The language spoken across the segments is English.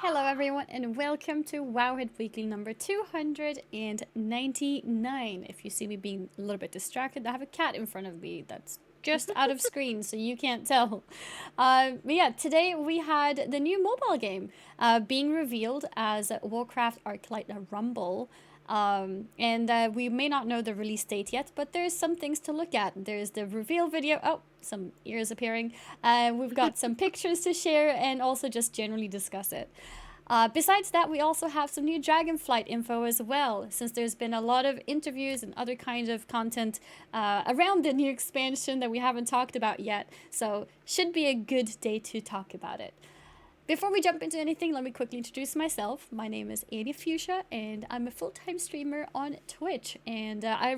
Hello, everyone, and welcome to Wowhead Weekly number 299. If you see me being a little bit distracted, I have a cat in front of me that's just out of screen, so you can't tell. But yeah, today we had the new mobile game being revealed as Warcraft Arclight Rumble. And we may not know the release date yet, but there's some things to look at. There's the reveal video. Oh, some ears appearing. We've got some pictures to share and also just generally discuss it. Besides that, we also have some new Dragonflight info as well, since there's been a lot of interviews and other kinds of content around the new expansion that we haven't talked about yet. So, should be a good day to talk about it. Before we jump into anything, let me quickly introduce myself. My name is Adi Fuchsia, and I'm a full-time streamer on Twitch. And I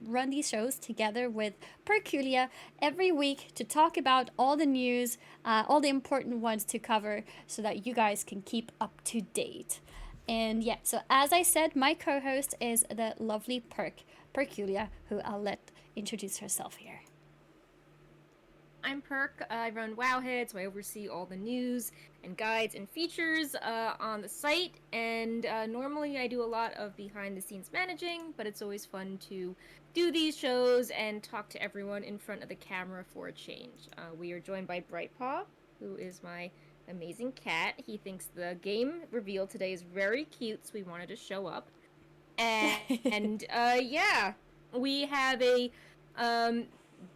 run these shows together with Perculia every week to talk about all the news, all the important ones to cover, so that you guys can keep up to date. And yeah, so as I said, my co-host is the lovely Perculia, who I'll let introduce herself here. I'm Perk. I run Wowhead, so I oversee all the news and guides and features on the site. And normally I do a lot of behind the scenes managing, but it's always fun to do these shows and talk to everyone in front of the camera for a change. We are joined by Brightpaw, who is my amazing cat. He thinks the game reveal today is very cute, so we wanted to show up. And yeah, we have a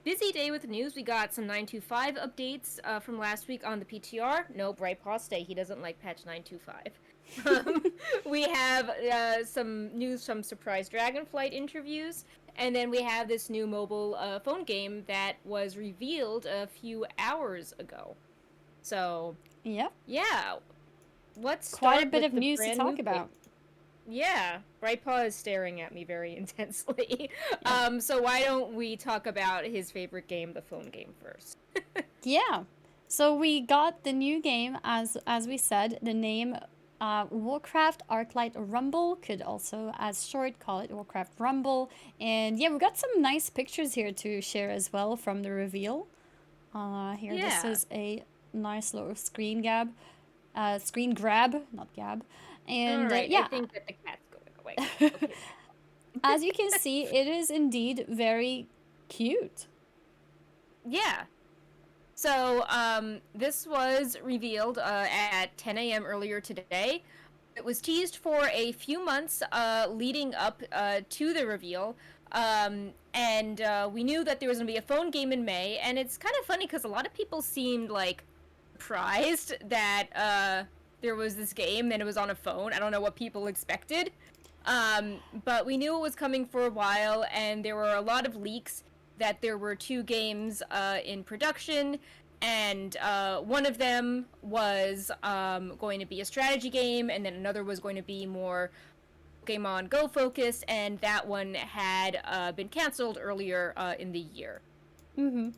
busy day with news. We got some 925 updates from last week on the PTR. No, Brightpaw, stay. He doesn't like patch 925. We have some news from Surprise Dragonflight interviews. And then we have this new mobile phone game that was revealed a few hours ago. So, Yep. yeah. Let's Quite a start bit with of the news to brand talk new about. Yeah, Brightpaw is staring at me very intensely. Yep. So why don't we talk about his favorite game, the phone game, first? Yeah. So we got the new game, as we said, the name Warcraft Arclight Rumble, could also, as short, call it Warcraft Rumble. And yeah, we got some nice pictures here to share as well from the reveal. Here, this Yeah. is a nice little screen grab, not gab. All And right. I yeah, think that the cat's going away. Okay. as you can see, it is indeed very cute. Yeah. So this was revealed at 10 a.m. earlier today. It was teased for a few months leading up to the reveal. And we knew that there was going to be a phone game in May. And it's kind of funny because a lot of people seemed like surprised that there was this game and it was on a phone. I don't know what people expected. But we knew it was coming for a while, and there were a lot of leaks that there were two games in production, and one of them was going to be a strategy game, and then another was going to be more Pokemon Go focused, and that one had been canceled earlier in the year. Mm-hmm.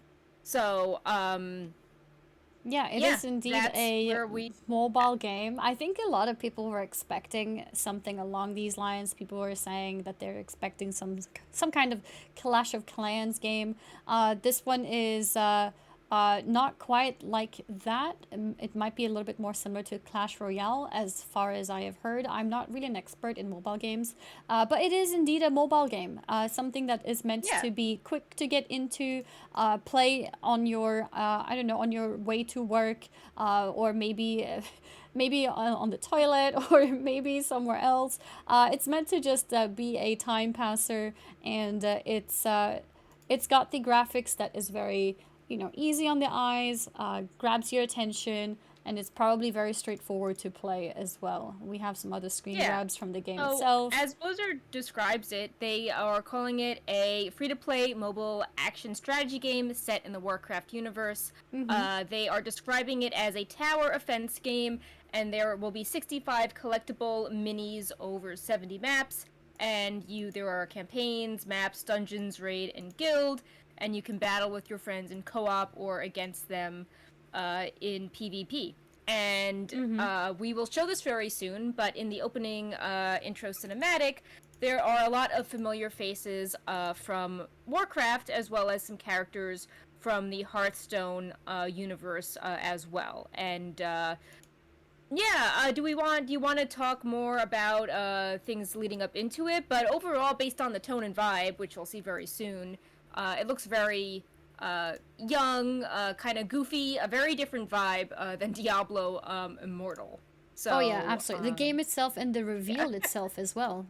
So, Yeah, it yeah, is indeed that's a where we. mobile game. I think a lot of people were expecting something along these lines. People were saying that they're expecting some kind of Clash of Clans game. This one is not quite like that. It might be a little bit more similar to Clash Royale, as far as I have heard. I'm not really an expert in mobile games, but it is indeed a mobile game. Something that is meant Yeah. to be quick to get into, play on your, I don't know, on your way to work, or maybe. Maybe on the toilet or maybe somewhere else. It's meant to just be a time passer, and it's got the graphics that is very, easy on the eyes, grabs your attention, and it's probably very straightforward to play as well. We have some other screen Yeah. grabs from the game So, itself. as Blizzard describes it, they are calling it a free to play mobile action strategy game set in the Warcraft universe. Mm-hmm. They are describing it as a tower offense game, and there will be 65 collectible minis over 70 maps. And there are campaigns, maps, dungeons, raid, and guild, and you can battle with your friends in co op or against them in PvP. And Mm-hmm. we will show this very soon, but in the opening intro cinematic, there are a lot of familiar faces from Warcraft, as well as some characters from the Hearthstone universe as well. And Yeah, do you want to talk more about things leading up into it? But overall, based on the tone and vibe, which we'll see very soon, it looks very young, kind of goofy, a very different vibe than Diablo Immortal. Oh yeah, So, absolutely. The game itself and the yeah. reveal itself as well.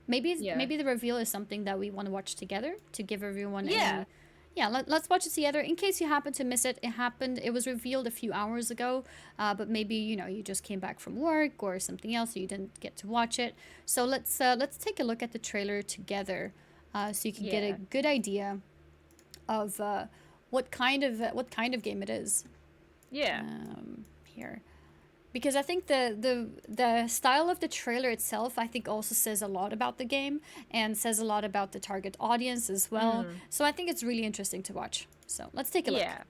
Maybe Yeah. maybe the reveal is something that we want to watch together to give everyone Yeah. a. Yeah, let's watch it together. In case you happen to miss it, it happened. It was revealed a few hours ago, but maybe you just came back from work or something else, so you didn't get to watch it. So let's take a look at the trailer together, so you can get a Yeah. good idea of what kind of game it is. Yeah. Here. Because I think the style of the trailer itself, I think, also says a lot about the game and says a lot about the target audience as well. Mm. So I think it's really interesting to watch. So let's take a look. Yeah.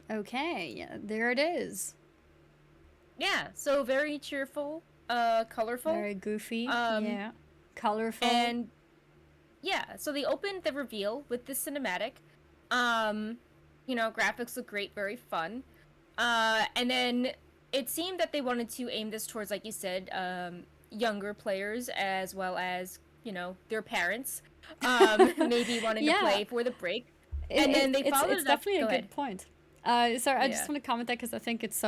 Okay, yeah, there it is. Yeah. So very cheerful, colorful. Very goofy. Um, Yeah. Colorful. and yeah, so they opened the reveal with the cinematic. Um, graphics look great, very fun. And then it seemed that they wanted to aim this towards, like you said, younger players as well as, their parents. Maybe wanting to Yeah. play for the break. And then they followed It's it up. definitely a Go good ahead. point. Sorry, I Yeah. just want to comment that because I think it's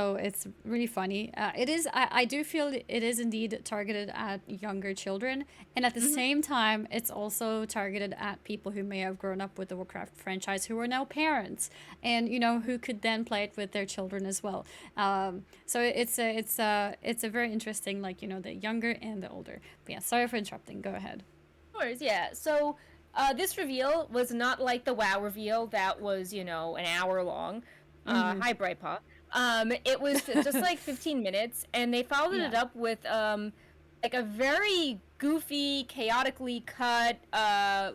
really funny. It is I do feel it is indeed targeted at younger children, and at the Hmm. same time, it's also targeted at people who may have grown up with the Warcraft franchise who are now parents, and who could then play it with their children as well. So it's a very interesting, like, the younger and the older. But yeah, sorry for interrupting. Go ahead. Of course, yeah. So this reveal was not like the WoW reveal that was, an hour long. Mm-hmm. Hi, Brightpaw. It was just like 15 minutes, and they followed Yeah, it up with like a very goofy, chaotically cut,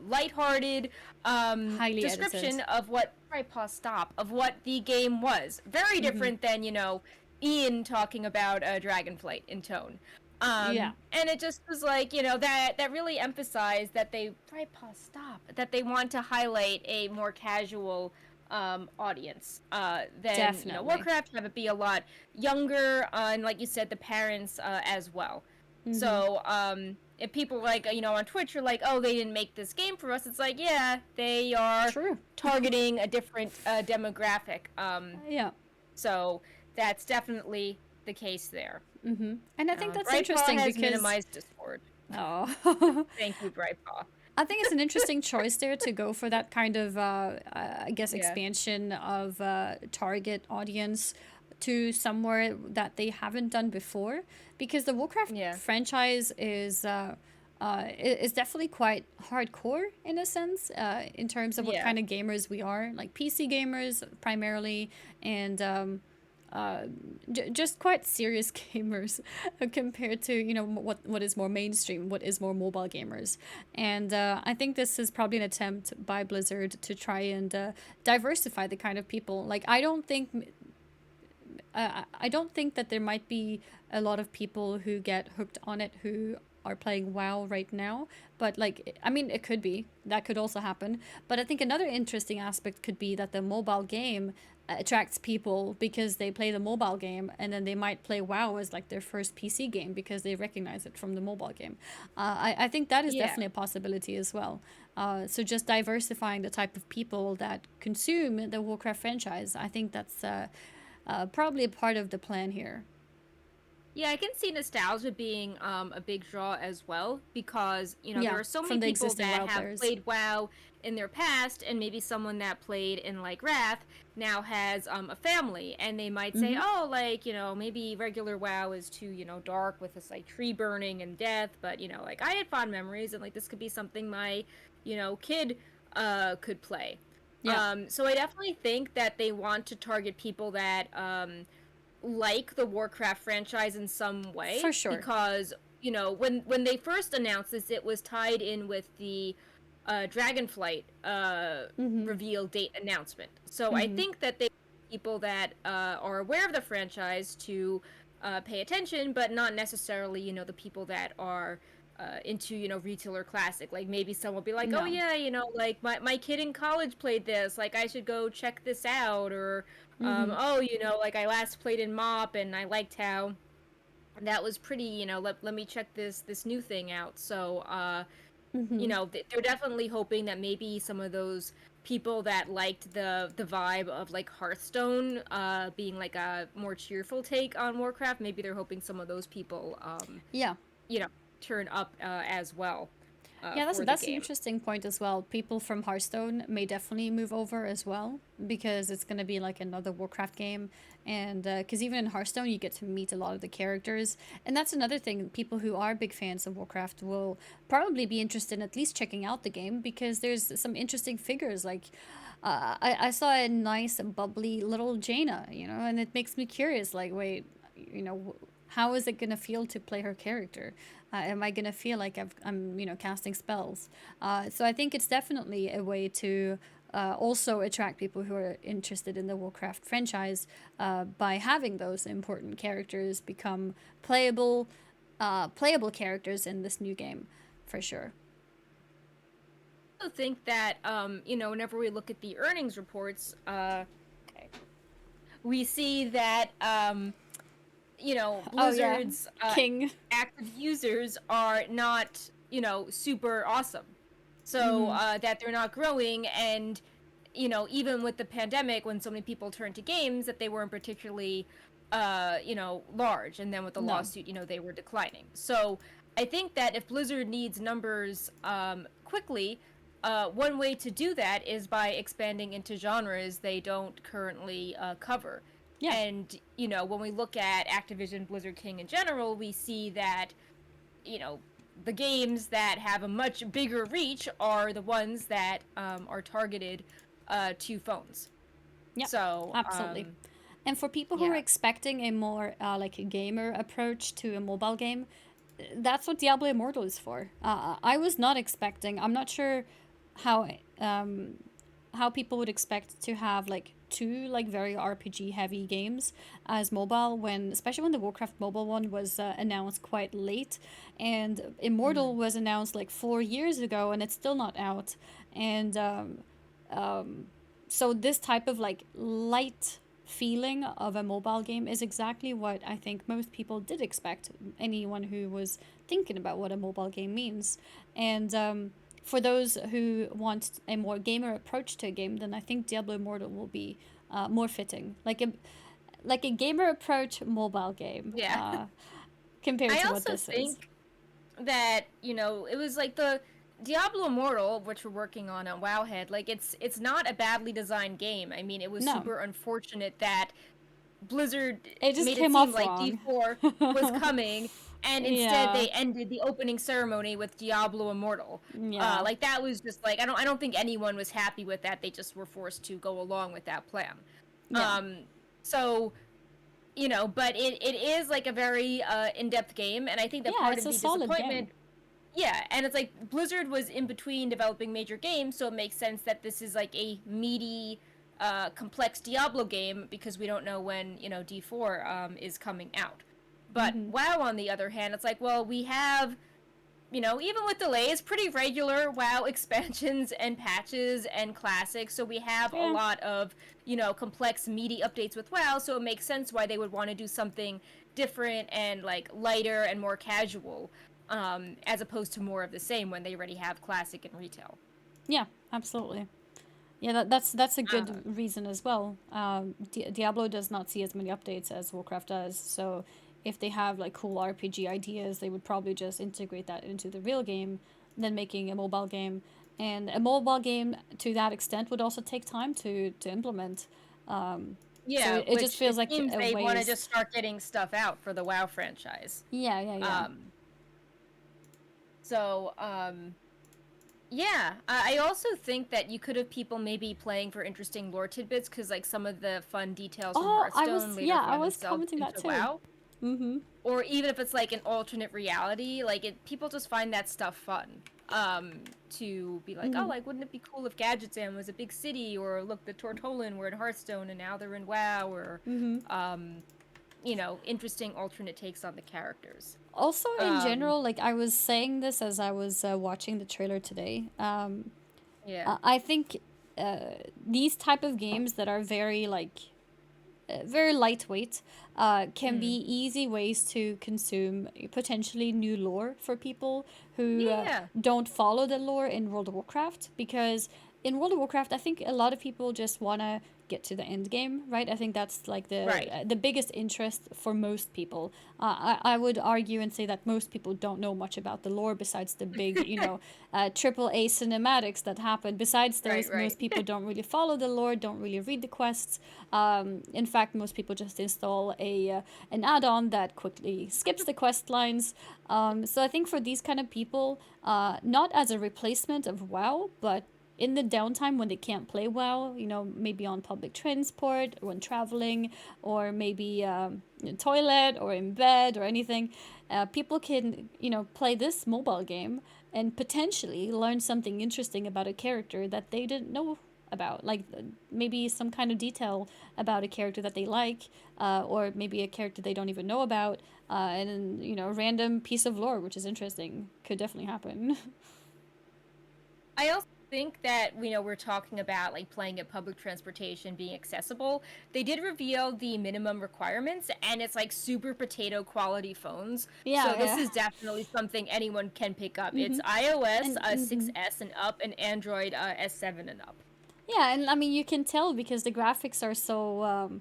lighthearted highly edited. description of what Brightpaw stop of what the game was. Very Mm-hmm. different than Ian talking about Dragonflight in tone. Yeah, And it just was like, that really emphasized that they Brightpaw stop that they want to highlight a more casual audience than definitely. Warcraft, have it be a lot younger, and like you said, the parents as well. Mm-hmm. So if people like on Twitch are like, oh, they didn't make this game for us, it's like, yeah, they are True. targeting a different demographic. Yeah. So that's definitely the case there. Mm-hmm. And I think that's Brightpaw interesting has because minimized Discord. oh, Thank you, Brightpaw. I think it's an interesting choice there to go for that kind of I guess Yeah. expansion of target audience to somewhere that they haven't done before because the Warcraft Yeah. franchise is is definitely quite hardcore in a sense, in terms of what Yeah. kind of gamers we are, like PC gamers primarily, and uh, just quite serious gamers compared to what is more mainstream, what is more mobile gamers, and I think this is probably an attempt by Blizzard to try and diversify the kind of people. Like I don't think that there might be a lot of people who get hooked on it who are playing WoW right now. But like, I mean, it could be that could also happen. But I think another interesting aspect could be that the mobile game attracts people because they play the mobile game and then they might play WoW as like their first PC game because they recognize it from the mobile game. I think that is Yeah. definitely a possibility as well. So just diversifying the type of people that consume the Warcraft franchise, I think that's probably a part of the plan here. Yeah, I can see nostalgia being a big draw as well because, Yeah, there are so many from the people existing that WoW have players. played WoW in their past, and maybe someone that played in like Wrath now has a family, and they might say, Mm-hmm. oh, like, maybe regular WoW is too, dark with this like tree burning and death, but, like I had fond memories, and like this could be something my, kid could play. Yeah, So I definitely think that they want to target people that like the Warcraft franchise in some way for sure. because when they first announced this, it was tied in with the Dragonflight Mm-hmm. reveal date announcement. So I Mm-hmm. think that they people that are aware of the franchise to pay attention, but not necessarily the people that are into retail or classic. Like maybe someone will be like, oh No. yeah, like my kid in college played this, like I should go check this out, or Mm-hmm. oh, like I last played in Mop and I liked how that was pretty, let me check this new thing out. So Mm-hmm. they're definitely hoping that maybe some of those people that liked the vibe of like Hearthstone being like a more cheerful take on Warcraft, maybe they're hoping some of those people Yeah. you know turn up as well Yeah, for the that's an game. interesting point as well. People from Hearthstone may definitely move over as well because it's gonna be like another Warcraft game, and because even in Hearthstone you get to meet a lot of the characters, and that's another thing. People who are big fans of Warcraft will probably be interested in at least checking out the game because there's some interesting figures. Like, I saw a nice bubbly little Jaina, and it makes me curious. Like, wait, how is it gonna feel to play her character? Am I gonna feel like I'm casting spells? So I think it's definitely a way to also attract people who are interested in the Warcraft franchise by having those important characters become playable characters in this new game, for sure. I also think that whenever we look at the earnings reports, we see that Oh yeah, Blizzard's King. active users are not, super awesome. So Mm-hmm. that they're not growing, and even with the pandemic, when so many people turned to games, that they weren't particularly, large. And then with the No. lawsuit, they were declining. So I think that if Blizzard needs numbers quickly, one way to do that is by expanding into genres they don't currently cover. Yeah. And, when we look at Activision Blizzard King in general, we see that, you know, the games that have a much bigger reach are the ones that are targeted to phones. Yeah. So, Absolutely. And for people who are yeah. expecting a more like a gamer approach to a mobile game, that's what Diablo Immortal is for. I was not expecting. I'm not sure how um, how people would expect to have like two like very RPG heavy games as mobile when especially when the Warcraft mobile one was announced quite late, and Immortal Mm. was announced like 4 years ago and it's still not out, and so this type of like light feeling of a mobile game is exactly what I think most people did expect. Anyone who was thinking about what a mobile game means, and for those who want a more gamer approach to a game, then I think Diablo Immortal will be more fitting, like a gamer approach mobile game Yeah. compared I to what also this is. think that, it was like the Diablo Immortal, which we're working on Wowhead, like it's not a badly designed game. I mean, it was No, super unfortunate that Blizzard it just made it came seem off like wrong. D4 was coming and instead Yeah. they ended the opening ceremony with Diablo Immortal. Yeah. Like that was just like I don't think anyone was happy with that. They just were forced to go along with that plan. Yeah. Um, so but it is like a very in-depth game, and I think that Yeah, part it's of a the solid disappointment, game. yeah, and it's like Blizzard was in between developing major games, so it makes sense that this is like a meaty, complex Diablo game because we don't know when D4 is coming out. But Mm-hmm. WoW, on the other hand, it's like, well, we have even with delays, pretty regular WoW expansions and patches and classics. So we have a Yeah. lot of, complex, meaty updates with WoW. So it makes sense why they would want to do something different and like lighter and more casual, as opposed to more of the same when they already have classic and retail. Yeah, absolutely. Yeah, that's a Uh, good reason as well. Diablo does not see as many updates as Warcraft does, so if they have like cool RPG ideas, they would probably just integrate that into the real game, than making a mobile game. And a mobile game to that extent would also take time to implement. So yeah, it just which it feels like seems a they want to just waste. start getting stuff out for the WoW franchise. Yeah, yeah, yeah. Um, so, Yeah, I also think that you could have people maybe playing for interesting lore tidbits because like some of the fun details from Oh, Hearthstone later I find was themselves commenting that into too. WoW, Mm-hmm. or even if it's like an alternate reality, like people just find that stuff fun. To be like, oh, Mm-hmm. like wouldn't it be cool if Gadgetzan was a big city, or look, the Tortolan were in Hearthstone and now they're in WoW, or Mm-hmm. um, interesting alternate takes on the characters. Also, in Um, general, like I was saying this as I was watching the trailer today. yeah. I think these type of games that are very very lightweight can be Mm. easy ways to consume potentially new lore for people who Yeah. don't follow the lore in World of Warcraft, because in World of Warcraft I think a lot of people just want to get to the end game, right? I think that's like Right. the biggest interest for most people. I would argue and say that most people don't know much about the lore besides the big, triple A cinematics that happen. Besides Right. those, Right. most people don't really follow the lore, don't really read the quests. In fact, most people just install an add-on that quickly skips the quest lines. So I think for these kind of people, not as a replacement of WoW, but in the downtime when they can't play WoW, maybe on public transport, or when traveling, or maybe in the toilet or in bed or anything, people can play this mobile game and potentially learn something interesting about a character that they didn't know about, like maybe some kind of detail about a character that they like, or maybe a character they don't even know about, and then a random piece of lore which is interesting could definitely happen. I also think that we're talking about like playing at public transportation being accessible. They did reveal the minimum requirements, and it's like super potato quality phones. Yeah, So this yeah. is definitely something anyone can pick up. Mm-hmm. It's iOS And 6S and up, and Android S7 and up. yeah, and I mean you can tell because the graphics are so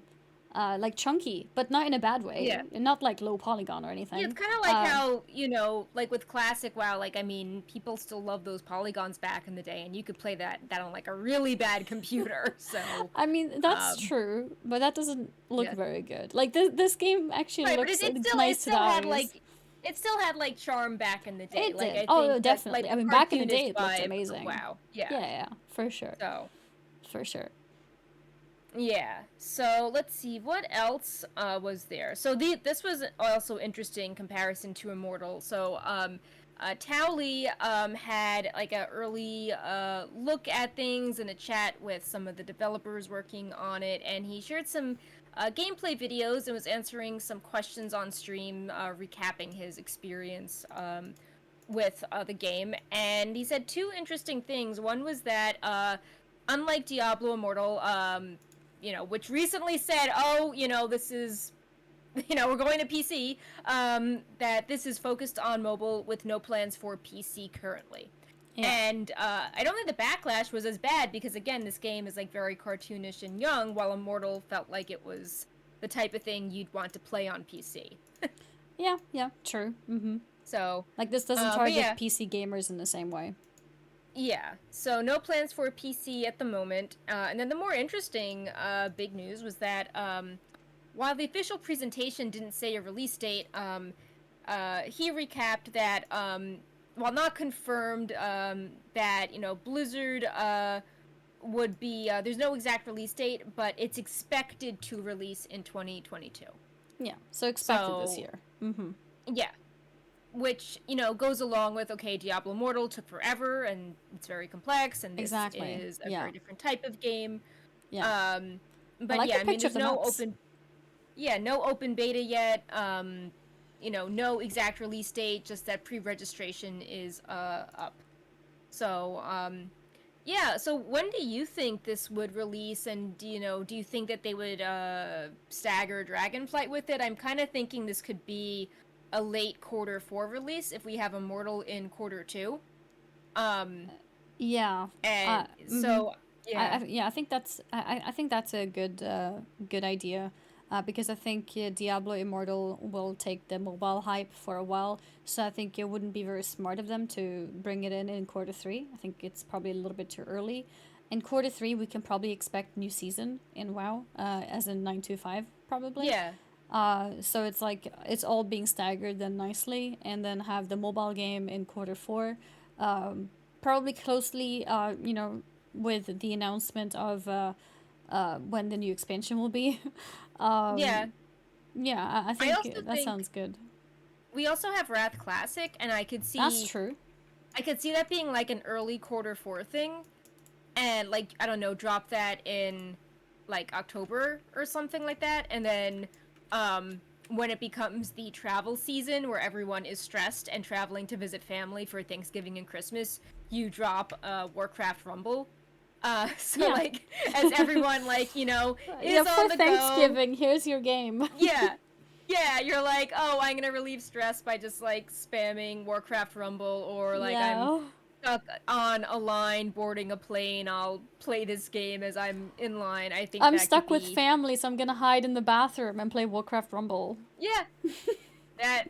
like chunky, but not in a bad way, Yeah. not like low polygon or Yeah, it's anything. kind of like how, like with classic WoW, like I mean, people still love those polygons back in the day, and you could play that on like a really bad computer. So, I mean that's um, true, but that doesn't look yeah. very good. Like this game actually Right, but looks it nice to the still had eyes. like charm back in the day. It Like did. I Oh, think that like definitely. I the mean, back in the day, cartoonish it looked vibe of amazing. WoW. Yeah. Yeah, yeah, for sure, So for sure. yeah. So let's see what else was there. So this was also interesting comparison to Immortal. So Towley had like a early look at things in a chat with some of the developers working on it, and he shared some gameplay videos and was answering some questions on stream, recapping his experience with the game. And he said two interesting things. One was that unlike Diablo Immortal, which recently said, oh, this is we're going to PC, that this is focused on mobile with no plans for PC currently. Yeah, And I don't think the backlash was as bad because, again, this game is like very cartoonish and young, while Immortal felt like it was the type of thing you'd want to play on PC. yeah, yeah. True. Mm-hmm. So, Like this doesn't but target yeah, PC gamers in the same way. yeah. So no plans for PC at the moment. And then the more interesting big news was that while the official presentation didn't say a release date, he recapped that while not confirmed, that Blizzard would be there's no exact release date, but it's expected to release in 2022. Yeah, so expected this year. Yeah, which goes along with, okay, Diablo Immortal took forever and it's very complex, and this Exactly. is a Yeah. very different type of game. Yeah. But like yeah, the I mean, picture there's of the no maps. no open beta yet. No exact release date, just that pre-registration is up. So yeah, so when do you think this would release, and do you think that they would stagger Dragonflight with it? I'm kind of thinking this could be a late quarter 4 release if we have Immortal in quarter 2. Yeah. And Mhm. so yeah. I think I think that's a good idea, because I think Diablo Immortal will take the mobile hype for a while. So I think it wouldn't be very smart of them to bring it in quarter 3. I think it's probably a little bit too early. In quarter 3, we can probably expect new season in WoW, as in 925 probably. Yeah. So it's like it's all being staggered then nicely, and then have the mobile game in quarter 4, probably closely, with the announcement of when the new expansion will be. Yeah. Yeah, I I think also that think sounds good. we also have Wrath Classic, and That's true. I could see that being like an early quarter 4 thing, and like, I don't know, drop that in like October or something like that, and then when it becomes the travel season where everyone is stressed and traveling to visit family for Thanksgiving and Christmas, you drop Warcraft Rumble. So Yeah. like, as everyone like, Yeah, is for on the go. Thanksgiving, here's your game. Yeah. Yeah, you're like, oh, I'm gonna relieve stress by just like spamming Warcraft Rumble, or like, I'm Yeah. stuck on a line boarding a plane, I'll play this game as I'm in line. I think I'm that could stuck with be, family, so I'm gonna hide in the bathroom and play Warcraft Rumble. yeah, that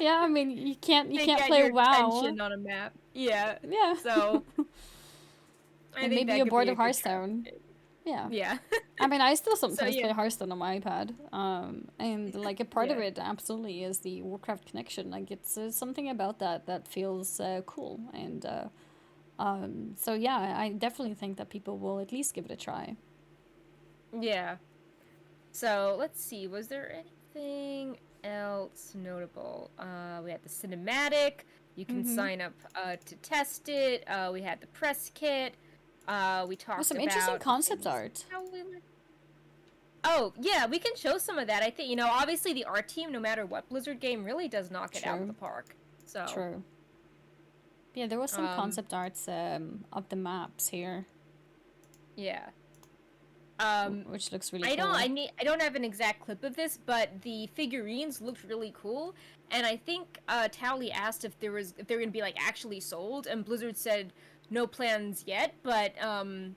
Yeah, I mean you take can't out play your WoW. attention on a map. Yeah, Yeah. so I And think maybe that you're could bored be of a good trap. Hearthstone. Yeah. Yeah. I mean, I still So sometimes yeah, play Hearthstone on my iPad. And like a part of yeah, it absolutely is the Warcraft connection. Like it's something about that feels cool. And so yeah, I definitely think that people will at least give it a try. yeah. So let's see, was there anything else notable? We had the cinematic. You can Mm-hmm. sign up to test it. We had the press kit. We With talked some interesting about, okay, concept art. how we like. Oh yeah, we can show some of that. I think obviously the art team, no matter what Blizzard game, really does knock it out of True. the park. So True. Yeah, there was some um, concept arts of the maps here, yeah. Um, which looks really cool. I don't have an exact clip of this, but the figurines looked really cool, and I think Towley asked if they were gonna be like actually sold, and Blizzard said no plans yet, but Mm.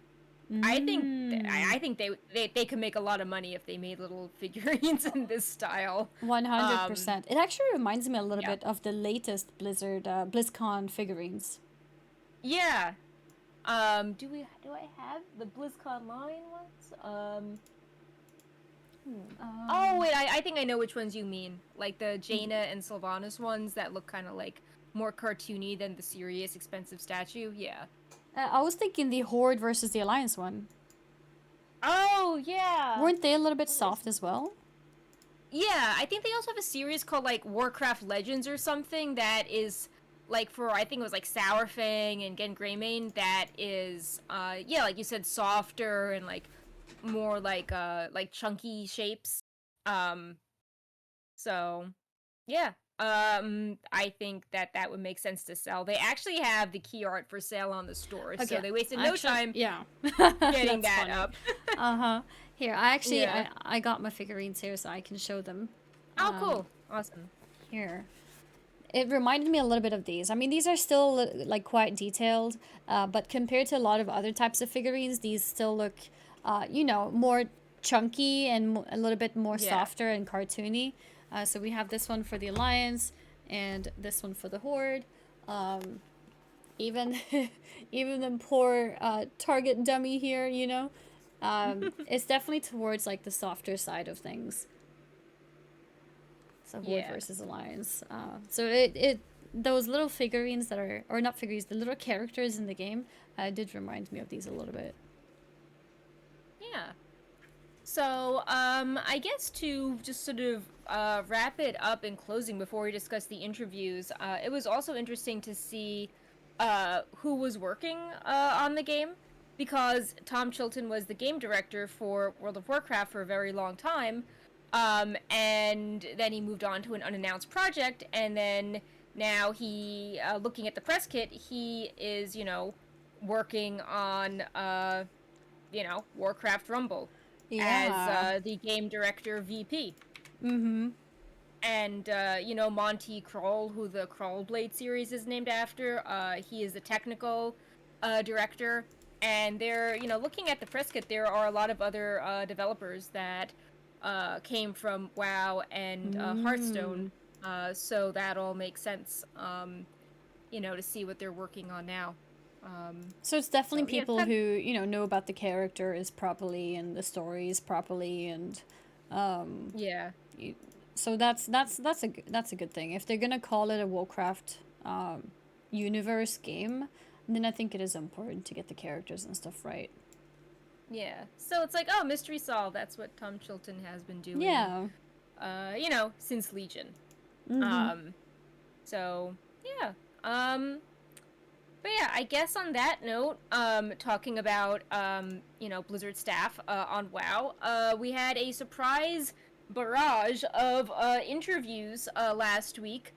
I think they could make a lot of money if they made little figurines in this style. Um, 100%. It actually reminds me a little yeah, bit of the latest Blizzard BlizzCon figurines. yeah. Do I have the BlizzCon line ones? Oh wait, I think I know which ones you mean. Like the Jaina and Sylvanas ones that look kind of like more cartoony than the serious expensive statue. Yeah. I was thinking the Horde versus the Alliance one. Oh yeah. Weren't they a little bit What is? soft as well? Yeah, I think they also have a series called like Warcraft Legends or something that is like, for, I think it was like Sourfang and Gen Greymane, that is yeah, like you said, softer and like more like chunky shapes. Um so yeah. I think that would make sense to sell. They actually have the key art for sale on the store, so Okay. they wasted no Actually, time yeah. getting That's that funny. up. Uh-huh. Here, I actually Yeah. I got my figurines here so I can show them. Oh, cool. Awesome. Here. It reminded me a little bit of these. I mean, these are still like quite detailed, but compared to a lot of other types of figurines, these still look, more chunky and a little bit more Yeah. softer and cartoony. So we have this one for the Alliance and this one for the Horde. Even even the poor target dummy here, it's definitely towards like the softer side of things. So Horde Yeah. versus Alliance. So it those little figurines that are, or not figurines, the little characters in the game did remind me of these a little bit. Yeah. So, I guess to just sort of wrap it up in closing before we discuss the interviews, it was also interesting to see who was working on the game, because Tom Chilton was the game director for World of Warcraft for a very long time, and then he moved on to an unannounced project, and then now he, looking at the press kit, he is, working on Warcraft Rumble as Yeah. the game director VP. Mm-hmm. And Monty Kroll, who the Blade series is named after, he is the technical director. And they're looking at the press kit, there are a lot of other developers that came from WoW and Hearthstone. Mm. So that all makes sense. To see what they're working on now. So it's definitely So yeah, people who, know about the characters properly and the stories properly, and yeah. you, so that's a good thing. If they're gonna call it a Warcraft universe game, then I think it is important to get the characters and stuff right. Yeah. So it's like, oh, mystery solved. That's what Tom Chilton has been doing, Yeah. since Legion. Mm-hmm. Um, so yeah. But yeah, I guess on that note, talking about Blizzard staff on WoW, we had a surprise barrage of interviews last week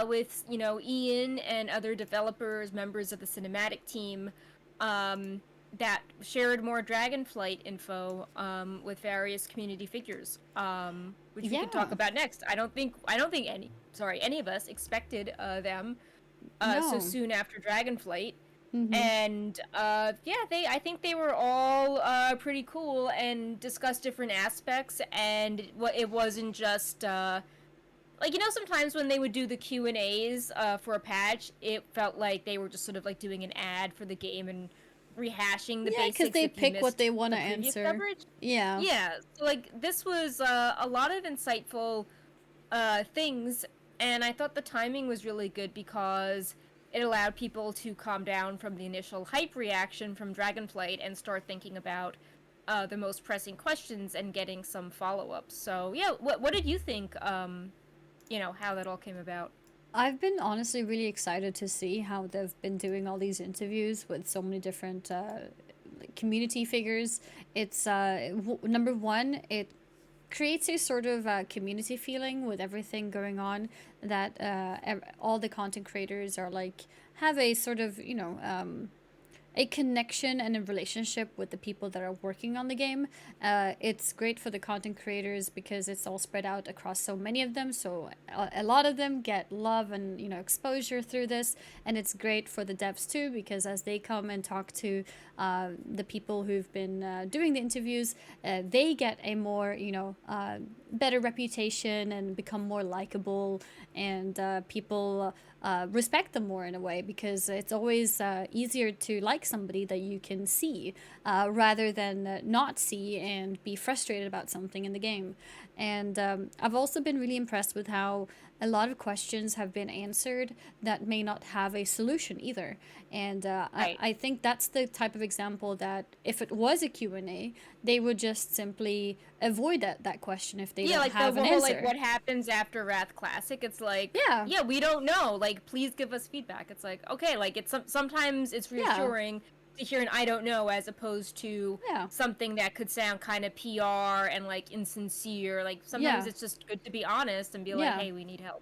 with Ian and other developers, members of the cinematic team, that shared more Dragonflight info with various community figures, which we could talk Yeah. about next. I don't think any of us expected them so No. soon after Dragonflight. Mm-hmm. And yeah, I think they were all pretty cool and discussed different aspects. And what it wasn't just like sometimes when they would do the Q&As for a patch, it felt like they were just sort of like doing an ad for the game and rehashing the Yeah, because basics they if you pick what missed they want the to previous answer. coverage. Yeah. Yeah, so like this was a lot of insightful things, and I thought the timing was really good because it allowed people to calm down from the initial hype reaction from Dragonflight and start thinking about the most pressing questions and getting some follow-ups. So yeah, what did you think? How that all came about. I've been honestly really excited to see how they've been doing all these interviews with so many different like community figures. It's number one, it creates a sort of community feeling with everything going on, that all the content creators are like, have a sort of, a connection and a relationship with the people that are working on the game. It's great for the content creators because it's all spread out across so many of them. So a lot of them get love and exposure through this, and it's great for the devs too because as they come and talk to the people who've been doing the interviews, they get a more better reputation and become more likable, and people respect them more in a way, because it's always easier to like somebody that you can see rather than not see and be frustrated about something in the game. And I've also been really impressed with how a lot of questions have been answered that may not have a solution either. And Right. I think that's the type of example that if it was a Q&A, they would just simply avoid that question if they Yeah, don't like the have an whole like answer. what happens after Wrath Classic. It's like, Yeah, yeah, we don't know. Like, please give us feedback. It's like, okay, like sometimes it's yeah, reassuring to hear an I don't know as opposed to yeah, something that could sound kind of PR and like insincere. Like sometimes yeah, it's just good to be honest and be like, yeah. hey, we need help.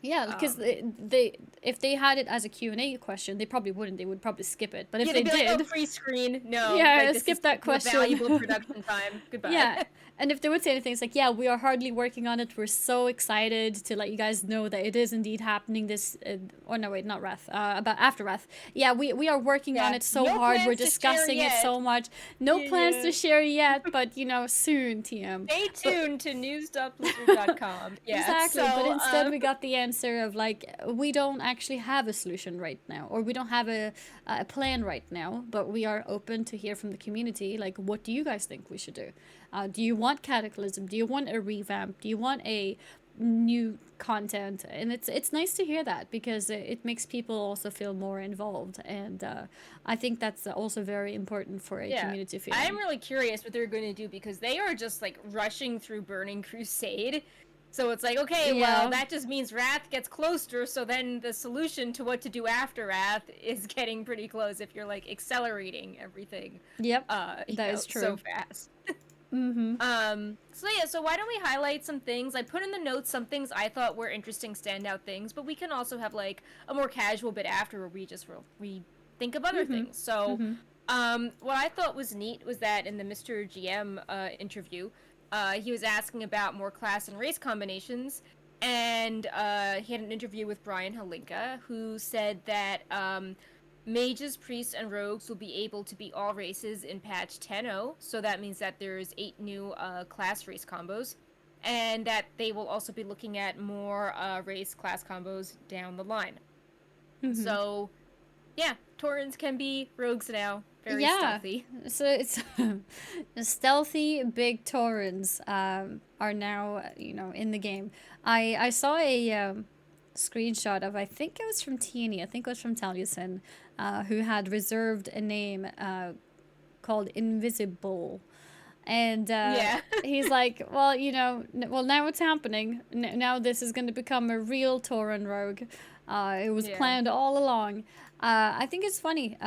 Yeah, because Um, they if they had it as a Q&A question, they probably wouldn't. They would probably skip it. But if yeah, they they'd be like, oh, did, pre-screen. No, yeah, like this is skip that taking up valuable question. production time. Goodbye. Yeah. And if they would say anything, it's like, yeah, we are hardly working on it. We're so excited to let you guys know that it is indeed happening this, or no, wait, not Wrath, about After Wrath. Yeah, we are working on Yeah, it so no hard. We're plans to share discussing it yet. so much. No plans Yeah. to share yet, but, soon, TM. Stay But tuned to news.blizzard.com. Yeah, exactly, but so, instead we got the answer of like, we don't actually have a solution right now, or we don't have a plan right now, but we are open to hear from the community. Like, what do you guys think we should do? Do you want Cataclysm? Do you want a revamp? Do you want a new content, and it's nice to hear that because it makes people also feel more involved, and I think that's also very important for a Yeah. community I'm feeling. really curious what they're going to do because they are just like rushing through Burning Crusade. So it's like, okay, well, Yeah. that just means Wrath gets closer, so then the solution to what to do after Wrath is getting pretty close if you're like accelerating everything Yep. That is so true. fast. Mm-hmm. So yeah, so why don't we highlight some things? I put in the notes some things I thought were interesting standout things, but we can also have like a more casual bit after where we think of other Mm-hmm. things. So Mm-hmm. what I thought was neat was that in the Mr. GM interview, he was asking about more class and race combinations, and he had an interview with Brian Halinka, who said that mages, priests, and rogues will be able to be all races in patch 10.0, so that means that there's 8 new class race combos, and that they will also be looking at more race class combos down the line. Mm-hmm. So, yeah, Taurens can be rogues now, very Yeah. stealthy. So it's stealthy big Taurens are now in the game. I saw a screenshot of, I think it was from Teeny, I think it was from Taliesin, who had reserved a name called Invisible. And Yeah. he's like, well, well, now it's happening. Now this is going to become a real Tauren rogue. It was Yeah. planned all along. I think it's funny,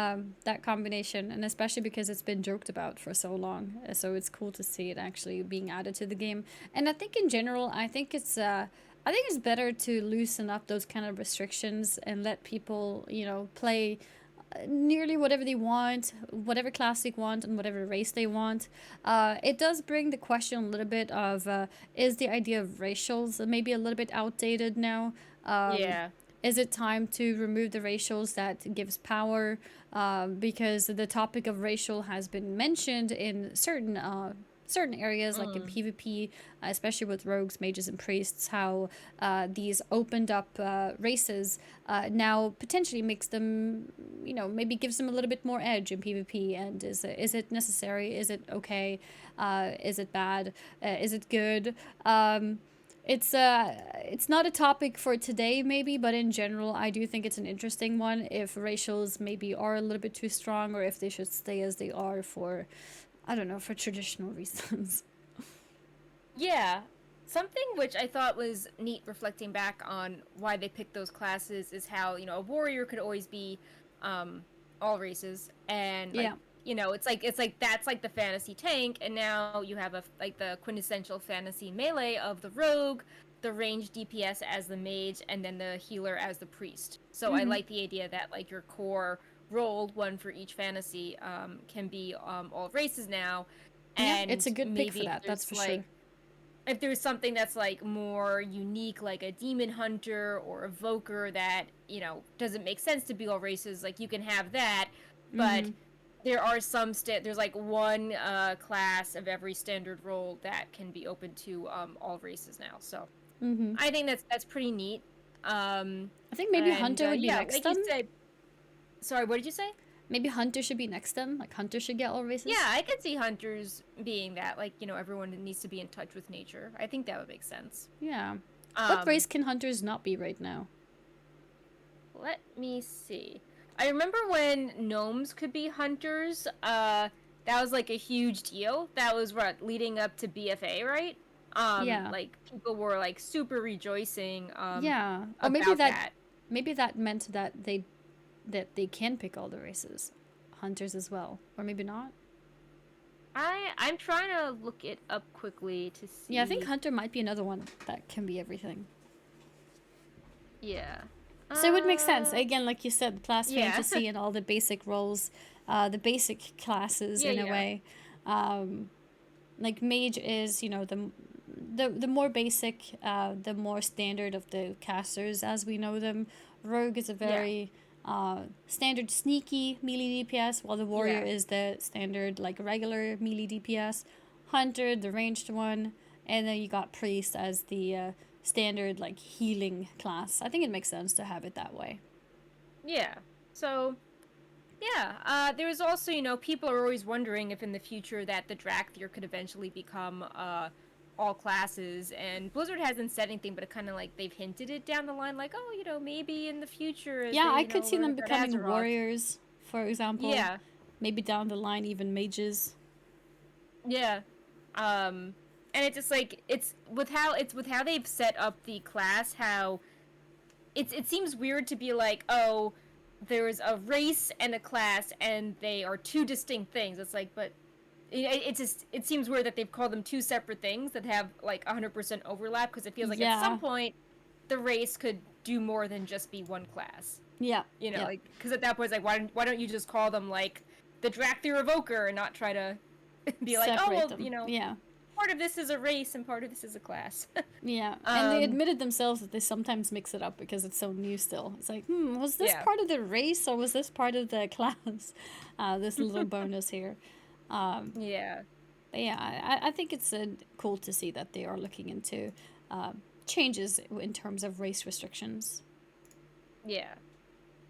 that combination, and especially because it's been joked about for so long. So it's cool to see it actually being added to the game. And I think in general, I think it's better to loosen up those kind of restrictions and let people, play nearly whatever they want, whatever class they want, and whatever race they want. It does bring the question a little bit of, is the idea of racials maybe a little bit outdated now? Um, Yeah. is it time to remove the racials that gives power? Because the topic of racial has been mentioned in certain areas, like in Mm. PvP, especially with rogues, mages, and priests, how these opened up races now potentially makes them, maybe gives them a little bit more edge in PvP. And is it necessary? Is it okay? Is it bad? Is it good? It's not a topic for today, maybe, but in general, I do think it's an interesting one. If racials maybe are a little bit too strong, or if they should stay as they are for, I don't know, for traditional reasons. Yeah. Something which I thought was neat reflecting back on why they picked those classes is how, a warrior could always be um all races and like, Yeah. it's like that's like the fantasy tank, and now you have like the quintessential fantasy melee of the rogue, the range DPS as the mage, and then the healer as the priest. So I Mm-hmm. like the idea that like your core role, one for each fantasy, can be all races now. Yeah, it's a And good pick for maybe that. That's for like sure. if there's something that's like more unique, like a demon hunter or a evoker that doesn't make sense to be all races, like you can have that. Mm-hmm. But there are there's like one class of every standard role that can be open to all races now. So Mm-hmm. I think that's pretty neat. I think maybe And Hunter would be yeah, next like you then. said. Sorry, what did you say? Maybe Hunter should be next then. Like Hunter should get all Yeah, races. I could see hunters being that. Like, everyone needs to be in touch with nature. I think that would make sense. Yeah. What Um, race can Hunters not be right now? Let me see. I remember when gnomes could be hunters. That was like a huge deal. That was what leading up to BFA, right? Yeah. Like people were like super rejoicing Yeah. Or about that. maybe that meant that they can pick all the races. Hunters as well. Or maybe not. I'm trying to look it up quickly to Yeah, I think see. Hunter might be another one that can be everything. Yeah. So it would make sense. Uh, Again, like you said, the class yeah. fantasy and all the basic roles, the basic classes Yeah, in a yeah. way. Um, like mage is, the more basic, the more standard of the casters as we know them. Rogue is a Yeah. very standard sneaky melee DPS, while the warrior Yeah. is the standard like regular melee DPS. Hunter, the ranged one, and then you got priest as the standard like healing class. I think it makes sense to have it that way. Yeah. So, yeah, there's also, people are always wondering if in the future that the Drakthir could eventually become all classes, and Blizzard hasn't said anything, but it kind of like they've hinted it down the line, like, oh, maybe in the future as Yeah, they, I could see learn them about becoming Azeroth. warriors, for example. Yeah, Maybe down the line, even mages. yeah. And it's just like it's with how they've set up the class, how it seems weird to be like, oh, there's a race and a class, and they are two distinct things. It's like, but it seems weird that they've called them two separate things that have like 100% overlap, because it feels like at Yeah. some point the race could do more than just be one class. Yeah. Yeah. Like, because at that point it's like, why don't you just call them like the Drakthir Evoker and not try to be like, oh Separate well, them. Yeah. part of this is a race and part of this is a class. Yeah, and they admitted themselves that they sometimes mix it up because it's so new still. It's like, was this Yeah. part of the race or was this part of the class? This little bonus here. Yeah. But yeah, I think it's cool to see that they are looking into changes in terms of race restrictions. Yeah.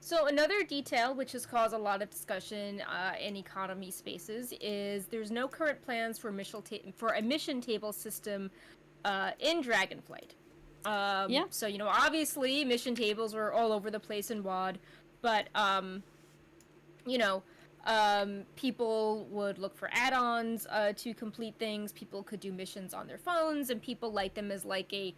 So another detail which has caused a lot of discussion in economy spaces is there's no current plans for a mission table system in Dragonflight. Yeah. So obviously mission tables were all over the place in WoD, but people would look for add-ons to complete things. People could do missions on their phones, and people like them as like a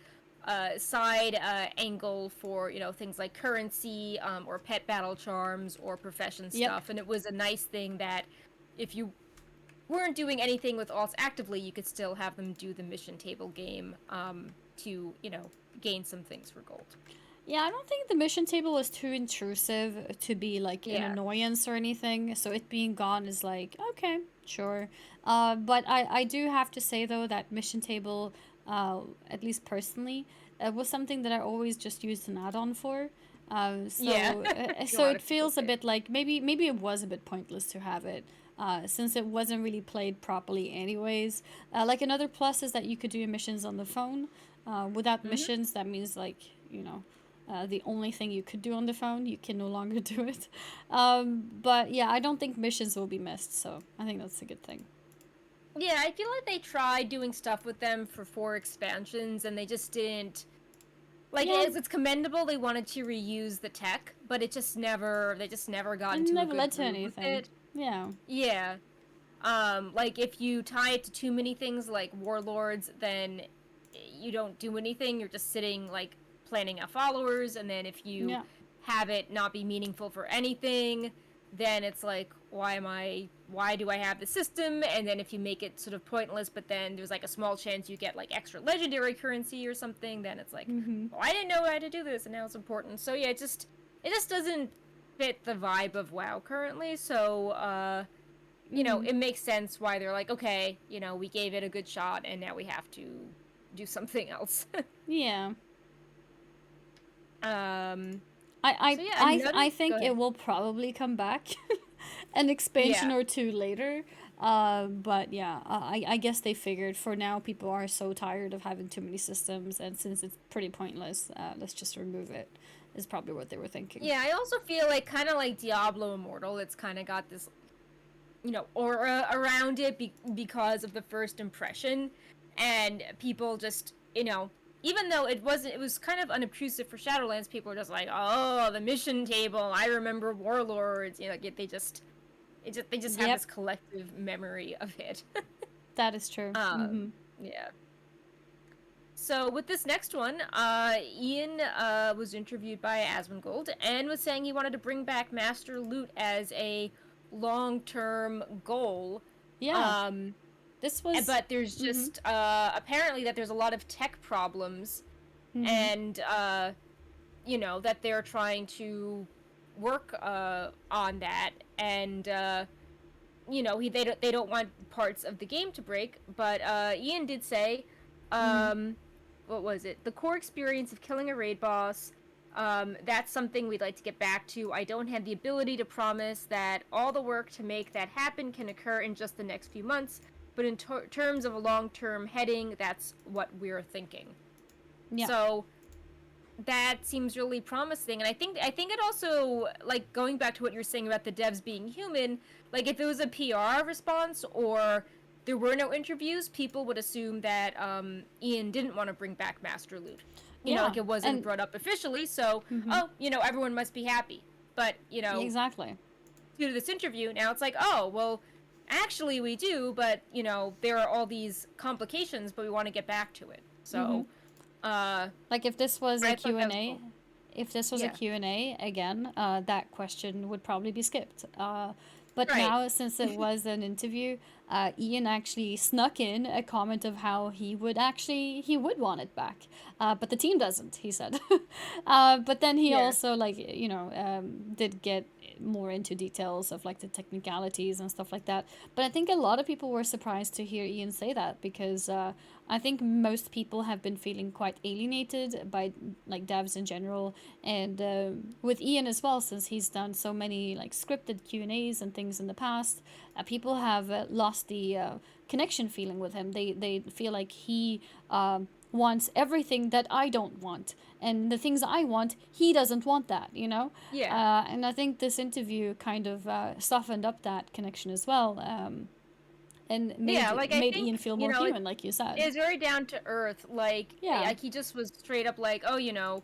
side angle for things like currency or pet battle charms or profession stuff. And it was a nice thing that if you weren't doing anything with alts actively, you could still have them do the mission table game to gain some things for gold. Yeah, I don't think the mission table is too intrusive to be like an annoyance or anything. So it being gone is like, okay, sure. But I do have to say though that mission table, at least personally, was something that I always just used an add-on for. So it feels a bit like maybe it was a bit pointless to have it. Since it wasn't really played properly anyways. Like another plus is that you could do missions on the phone. Without missions, that means like, the only thing you could do on the phone, you can no longer do it. But yeah, I don't think missions will be missed, so I think that's a good thing. Yeah, I feel like they tried doing stuff with them for 4 expansions, and they just didn't. Like, it's commendable they wanted to reuse the tech, but they just never got into a good led to groove anything. with it. Yeah. Yeah. Like, if you tie it to too many things like warlords, then you don't do anything. You're just sitting, like, planning out followers, and then if you have it not be meaningful for anything, then it's like, why do I have the system? And then if you make it sort of pointless, but then there's like a small chance you get like extra legendary currency or something, then it's like, I didn't know how to do this, and now it's important. So yeah, it just doesn't fit the vibe of WoW currently. So it makes sense why they're like, okay, we gave it a good shot, and now we have to do something else. Yeah. I think it will probably come back an expansion or two later. But yeah, I guess they figured for now people are so tired of having too many systems, and since it's pretty pointless, let's just remove it. Is probably what they were thinking. Yeah, I also feel like kind of like Diablo Immortal, it's kind of got this aura around it because of the first impression, and people just even though it was kind of unobtrusive for Shadowlands, people are just like, oh, the mission table, I remember Warlords. Like they just have this collective memory of it. That is true. Yeah. So with this next one, Ian was interviewed by Asmongold and was saying he wanted to bring back Master Loot as a long-term goal. Yeah. This was... But there's just, apparently that there's a lot of tech problems, and, that they're trying to work on that, and, they don't want parts of the game to break, but Ian did say, what was it? The core experience of killing a raid boss, that's something we'd like to get back to. I don't have the ability to promise that all the work to make that happen can occur in just the next few months, but in terms of a long-term heading, that's what we're thinking. Yeah. So that seems really promising, and I think it also, like, going back to what you're saying about the devs being human, like if it was a PR response or there were no interviews, people would assume that Ian didn't want to bring back Master Loot. You know, Yeah, like it wasn't and brought up officially, so mm-hmm, everyone must be happy. But exactly. due to this interview, now it's like, oh, well, actually we do, but there are all these complications, but we want to get back to it. Mm-hmm. So, uh, Like if this was a I thought Q that and was A, cool. if this was a Yeah. Q&A again, that question would probably be skipped. But Right. now, since it was an interview, Ian actually snuck in a comment of how he would want it back, but the team doesn't. He said, but then he Yeah. also did get more into details of like the technicalities and stuff like that. But I think a lot of people were surprised to hear Ian say that because I think most people have been feeling quite alienated by like devs in general, and with Ian as well, since he's done so many like scripted Q&As and things in the past. People have lost the connection feeling with him. They feel like he wants everything that I don't want, and the things I want, he doesn't want that. Yeah. And I think this interview kind of softened up that connection as well. And Yeah, made like I made think, Ian feel more human, like you said. it's very down to earth. Yeah, Like he just was straight up like, oh,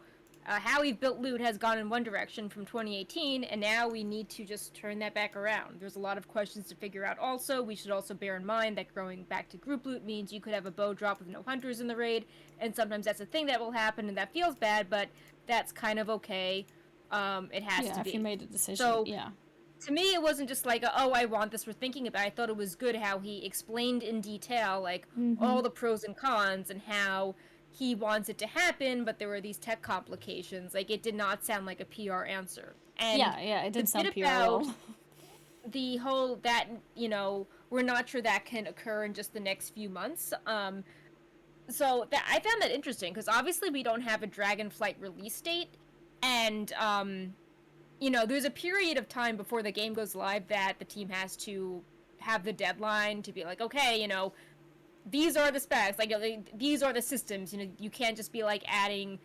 how we've built loot has gone in one direction from 2018, and now we need to just turn that back around. There's a lot of questions to figure out. Also, we should also bear in mind that growing back to group loot means you could have a bow drop with no hunters in the raid, and sometimes that's a thing that will happen, and that feels bad, but that's kind of okay. It has yeah. to If you be. made a decision, So yeah. to me, it wasn't just like, oh, I want this, we're thinking about it. I thought it was good how he explained in detail, like, Mm-hmm. all the pros and cons and how he wants it to happen, but there were these tech complications. Like, it did not sound like a PR answer. And Yeah, yeah. It the didn't bit sound PR at about all. the whole that, we're not sure that can occur in just the next few months. So that I found that interesting because obviously we don't have a Dragonflight release date, and there's a period of time before the game goes live that the team has to have the deadline to be like, okay, these are the specs, like these are the systems. You can't just be like adding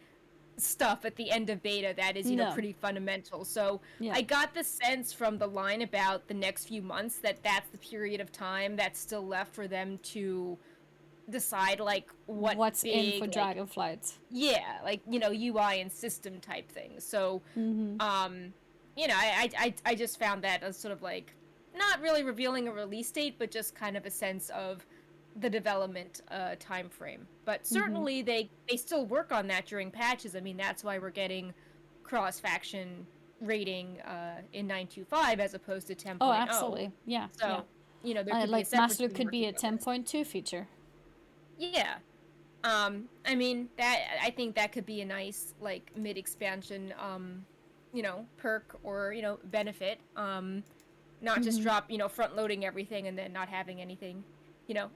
stuff at the end of beta that is No. pretty fundamental. So Yeah. I got the sense from the line about the next few months that that's the period of time that's still left for them to decide like what What's in for big, like, Dragonflight? yeah, like UI and system type things. So Mm-hmm. um I just found that as sort of like not really revealing a release date, but just kind of a sense of the development time frame. But Mm-hmm. certainly they still work on that during patches. I mean, that's why we're getting cross faction rating in 9.25 as opposed to Oh, 10.0. absolutely. Yeah, yeah. So there could be a Like separate Master team could be working a on this. 10.2 feature. Yeah. I mean that I think that could be a nice like mid expansion perk or benefit. Not just Mm-hmm. drop front loading everything and then not having anything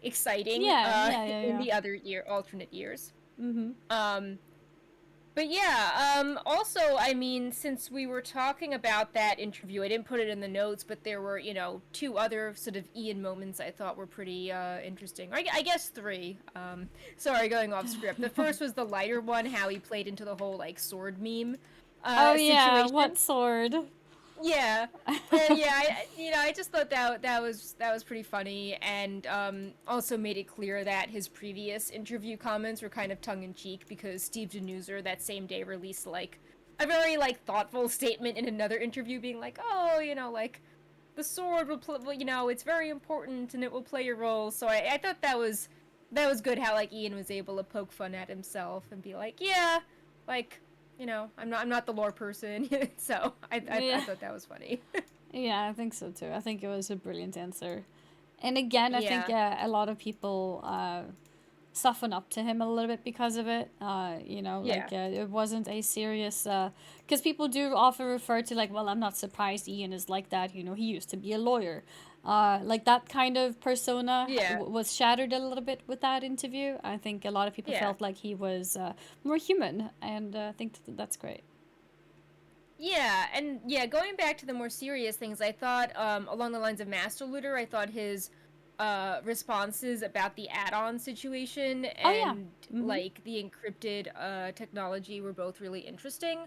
exciting Yeah, yeah, yeah, in yeah. the other alternate years. Mm-hmm. Um, but yeah, also, I mean, since we were talking about that interview, I didn't put it in the notes, but there were, two other sort of Ian moments I thought were pretty interesting. Or I guess three. Sorry, going off script. The first was the lighter one, how he played into the whole, like, sword meme Oh yeah, situation. what sword? Yeah. Yeah, I just thought that was pretty funny, and also made it clear that his previous interview comments were kind of tongue in cheek because Steve Denuser that same day released like a very like thoughtful statement in another interview, being like, oh, like the sword will play, it's very important and it will play a role. So I thought that was good how like Ian was able to poke fun at himself and be like, yeah, like I'm not the lore person, so I Yeah. thought that was funny. Yeah, I think so too. I think it was a brilliant answer. And again, I think Yeah, a lot of people soften up to him a little bit because of it. yeah, It wasn't a serious. Because people do often refer to, like, well, I'm not surprised Ian is like that. He used to be a lawyer. Like that kind of persona yeah, was shattered a little bit with that interview. I think a lot of people yeah, felt like he was more human, and I think that's great. yeah, and yeah. Going back to the more serious things, I thought along the lines of Master Looter, I thought his responses about the add-on situation Oh, yeah. and Mm-hmm. like the encrypted technology were both really interesting.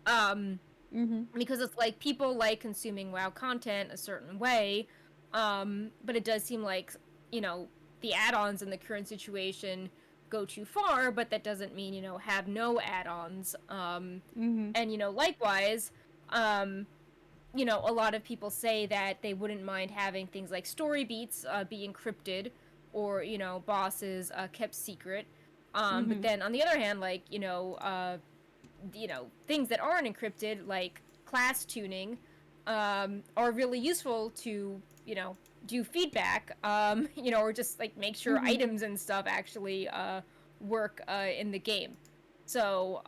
Um, Mm-hmm. because it's like people like consuming WoW content a certain way, but it does seem like the add-ons in the current situation go too far, but that doesn't mean, have no add-ons. Mm-hmm. And, likewise, a lot of people say that they wouldn't mind having things like story beats be encrypted or, bosses kept secret. But Mm-hmm. then on the other hand, like, things that aren't encrypted, like class tuning, are really useful to, do feedback, or just like make sure Mm-hmm. items and stuff actually work in the game. So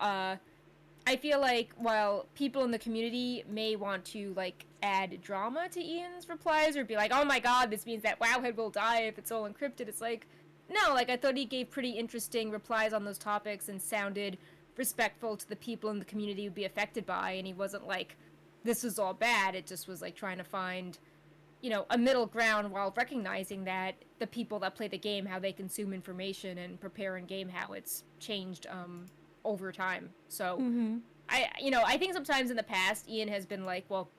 I feel like while people in the community may want to like add drama to Ian's replies or be like, "Oh my god, this means that Wowhead will die if it's all encrypted," it's like, no, like I thought he gave pretty interesting replies on those topics and sounded respectful to the people in the community who'd be affected by, and he wasn't like, "This is all bad." It just was like trying to find, a middle ground while recognizing that the people that play the game, how they consume information and prepare in game, how it's changed over time. So Mm-hmm. I think sometimes in the past Ian has been like, well,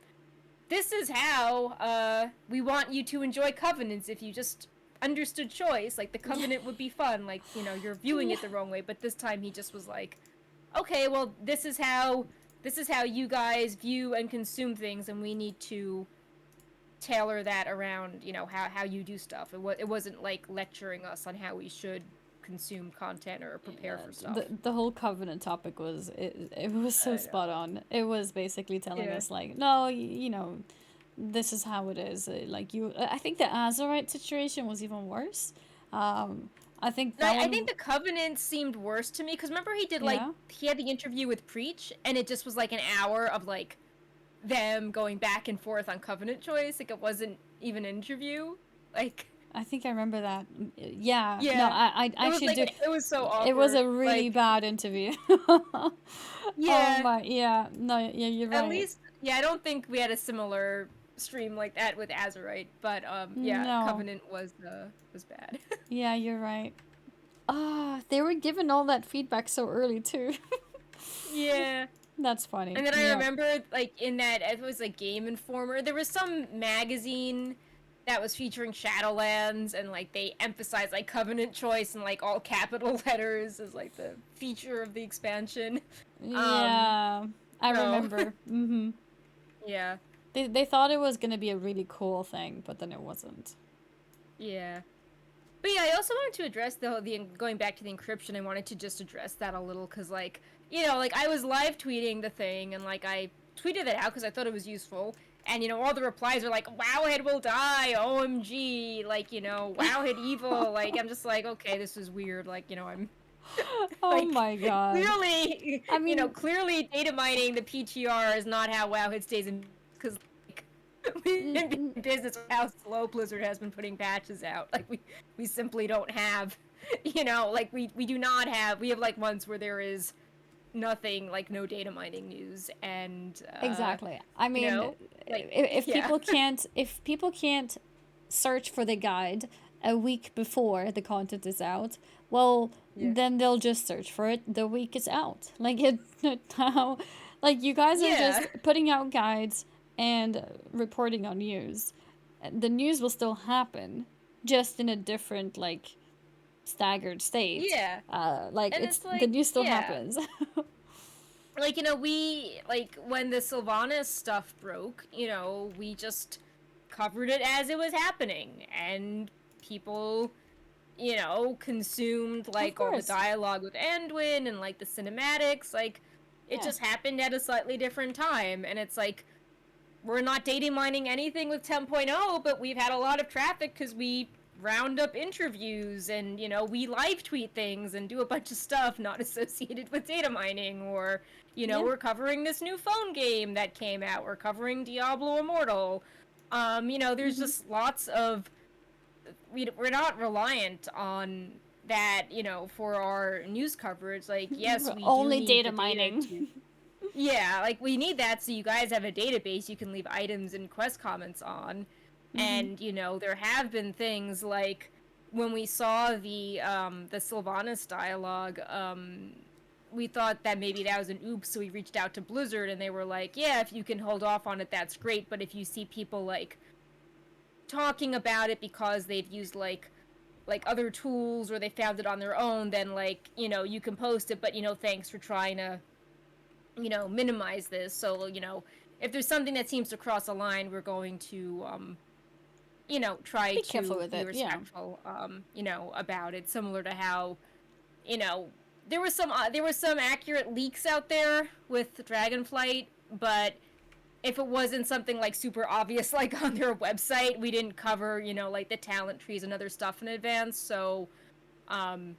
this is how we want you to enjoy Covenants. If you just understood choice, like the Covenant would be fun. Like, you're viewing Yeah. it the wrong way. But this time he just was like, okay, well, this is how you guys view and consume things, and we need to tailor that around, how you do stuff. It wasn't like lecturing us on how we should consume content or prepare Yeah, for the stuff. the whole covenant topic was it was so I spot know. on. It was basically telling Yeah. us like, no, this is how it is. Like I think the Azurite situation was even worse. Um, I think No, that I one, think the Covenant seemed worse to me because remember yeah. he had the interview with Preach and it just was like an hour of like them going back and forth on Covenant choice. Like it wasn't even an interview. Like I think I remember that. Yeah, no, yeah, I actually do. it was so It was awkward. a really Like bad interview. Oh yeah, my, yeah, no, yeah, you're at right. least yeah. I don't think we had a similar stream like that with Azurite, but yeah, No, Covenant was bad. yeah, you're right. Ah, they were given all that feedback so early too. Yeah. That's funny. And then I Yep. remember, like, in that, it was like Game Informer, there was some magazine that was featuring Shadowlands, and, like, they emphasized, like, Covenant choice in, like, all capital letters as, like, the feature of the expansion. Um, Yeah, I so, remember. Mm-hmm. yeah, They thought it was gonna be a really cool thing, but then it wasn't. yeah. But yeah, I also wanted to address the going back to the encryption. I wanted to just address that a little because, like, like I was live tweeting the thing and like I tweeted it out because I thought it was useful. And all the replies are like, "Wowhead will die, OMG!" Like, "Wowhead evil." Like, I'm just like, okay, this is weird. Like, I'm Oh like, my god. clearly, I mean, clearly data mining the PTR is not how Wowhead stays in because like we've n- been n- in business with how slow Blizzard has been putting patches out. Like we simply don't have, like we do not have. We have like months where there is nothing, like no data mining news, and exactly. I you mean, know, like if yeah, people can't search for the guide a week before the content is out, well, yeah, then they'll just search for it the week it's out. Like it now, like you guys are yeah, just putting out guides and reporting on news. The news will still happen, just in a different like staggered state. yeah, Like and it's it's the like news still yeah. happens. Like we like when the Sylvanas stuff broke, we just covered it as it was happening, and people consumed Of like all the course. dialogue with Anduin and like the cinematics. Like it Yeah. just happened at a slightly different time, and it's like we're not data mining anything with 10.0, but we've had a lot of traffic because we round up interviews and we live tweet things and do a bunch of stuff not associated with data mining, or Yeah. we're covering this new phone game that came out, we're covering Diablo Immortal. There's Mm-hmm. just lots of we're not reliant on that, for our news coverage. Like, yes, we do Only need data the data mining. to yeah, like we need that so you guys have a database you can leave items and quest comments on. Mm-hmm. And there have been things like when we saw the Sylvanas dialogue, we thought that maybe that was an oops, so we reached out to Blizzard and they were like, yeah, if you can hold off on it, that's great, but if you see people like talking about it because they've used like like other tools or they found it on their own, then like, you know, you can post it, but, you know, thanks for trying to, you know, minimize this. So, you know, if there's something that seems to cross a line, we're going to, you know, try Be careful to with be it. Yeah. respectful, you know, about it. Similar to how, you know, there was some accurate leaks out there with Dragonflight, but if it wasn't something like super obvious, like on their website, we didn't cover, you know, like the talent trees and other stuff in advance. So, um,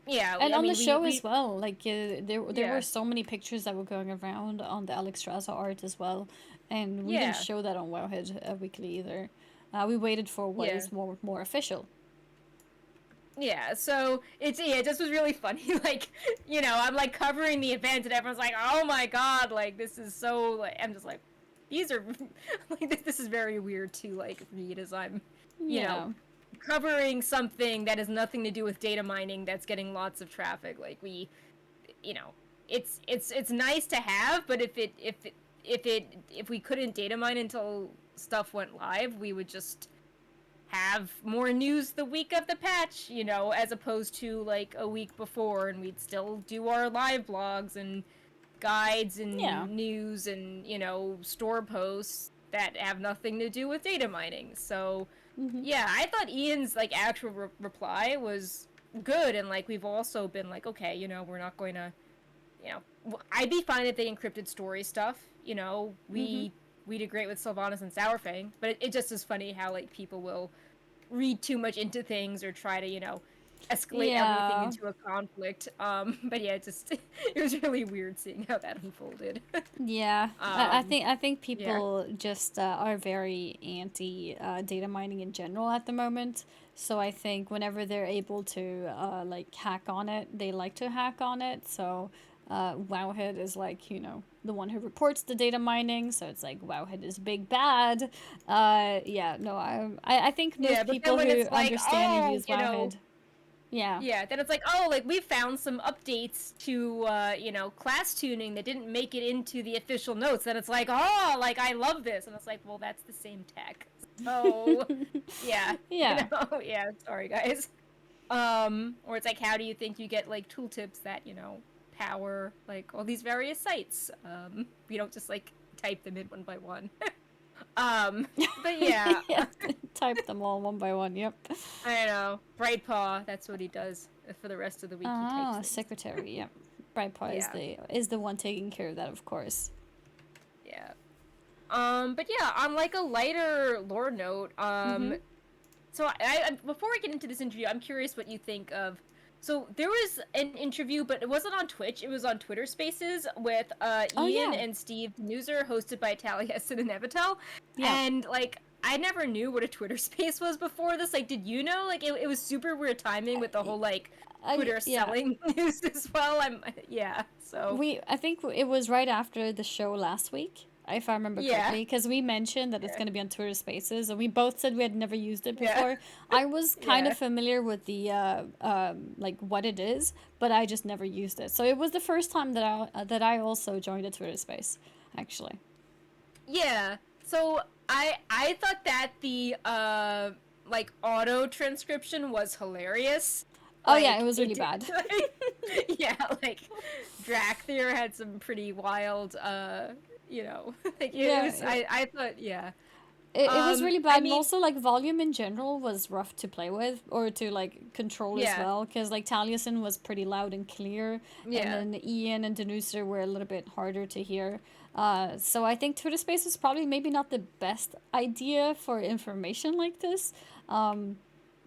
yeah, And I on the mean, show as we well, like there were yeah, so many pictures that were going around on the Alex Strasser art as well, and we didn't yeah, show that on Wowhead Weekly either. We waited for what yeah. is more official. Yeah, so it just was really funny. Like, you know, I'm like covering the event, and everyone's like, "Oh my god, like this is so." Like, I'm just like, these are like this is very weird to like read as I'm, you know, Yeah. covering something that has nothing to do with data mining that's getting lots of traffic. Like we, you know, it's nice to have, but if we couldn't data mine until stuff went live, we would just have more news the week of the patch, you know, as opposed to like a week before, and we'd still do our live blogs and guides Yeah. and news and, you know, store posts that have nothing to do with data mining. So, yeah, I thought Ian's like actual reply was good, and like we've also been like, okay, you know, we're not going to, you know, I'd be fine if they encrypted story stuff. You know, we did great with Sylvanas and Sourfang, but it just is funny how like people will read too much into things or try to, you know, escalate everything Yeah. into a conflict. But yeah, it just it was really weird seeing how that unfolded. Yeah, um, I think yeah, people just are very anti data mining in general at the moment. So I think whenever they're able to like hack on it, they like to hack on it. So Wowhead is like, you know, the one who reports the data mining. So it's like Wowhead is big bad. Yeah, no, I think yeah. most But then people when who it's like, understand and oh, use you know, Wowhead, yeah. yeah, then it's like, oh, like we found some updates to, you know, class tuning that didn't make it into the official notes. Then it's like, oh, like I love this, and it's like, well, that's the same tech. So, yeah, you Yeah. know, yeah. Sorry, guys. Or it's like, how do you think you get like tooltips that, you know, power like all these various sites? We don't just like type them in one by one. um, but yeah, Yeah, type them all one by one. Yep. I know. Brightpaw, that's what he does. For the rest of the week, he types Ah, things. secretary. Yep. Brightpaw Yeah, is the one taking care of that, of course. yeah. But yeah, on like a lighter lore note, so before I get into this interview, I'm curious what you think of. So there was an interview, but it wasn't on Twitch. It was on Twitter Spaces with Oh Ian yeah, and Steve Newser, hosted by Taliesin and Evitel. yeah. And like, I never knew what a Twitter Space was before this. Like, did you know? Like, it was super weird timing with the whole like Twitter Yeah. selling news as well. Yeah. So I think it was right after the show last week, if I remember yeah, correctly, because we mentioned that it's yeah, going to be on Twitter Spaces, and we both said we had never used it yeah, before. I was kind yeah. of familiar with the like what it is, but I just never used it. So it was the first time that I also joined a Twitter Space, actually. Yeah. So I thought that the like auto transcription was hilarious. Oh yeah, it Like was it really did bad. like, yeah, like Drakthir had some pretty wild you know, like it Yeah, was I thought yeah. it was really I bad, and mean, also like volume in general was rough to play with or to like control as yeah. well, because like Taliesin was pretty loud and clear, and Yeah. then Ian and Danuser were a little bit harder to hear. So I think Twitter Space is probably maybe not the best idea for information like this. Um,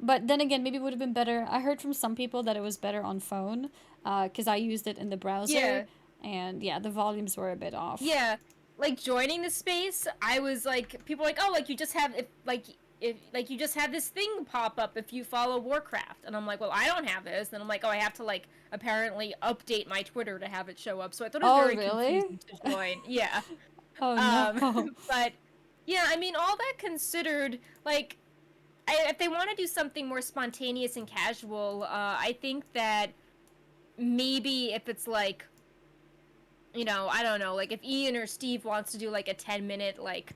but then again, maybe it would have been better. I heard from some people that it was better on phone, because I used it in the browser, Yeah. and yeah, the volumes were a bit off. Yeah, like joining the space, I was like, people were like, oh, like you just have if like you just have this thing pop up if you follow Warcraft, and I'm like, well, I don't have this, and I'm like, oh, I have to like apparently update my Twitter to have it show up, so I thought it was Oh very really? confusing to join. Yeah, Oh um, no. but yeah, I mean, all that considered, like, if they want to do something more spontaneous and casual, I think that maybe if it's like, you know, I don't know, like if Ian or Steve wants to do like a 10-minute like,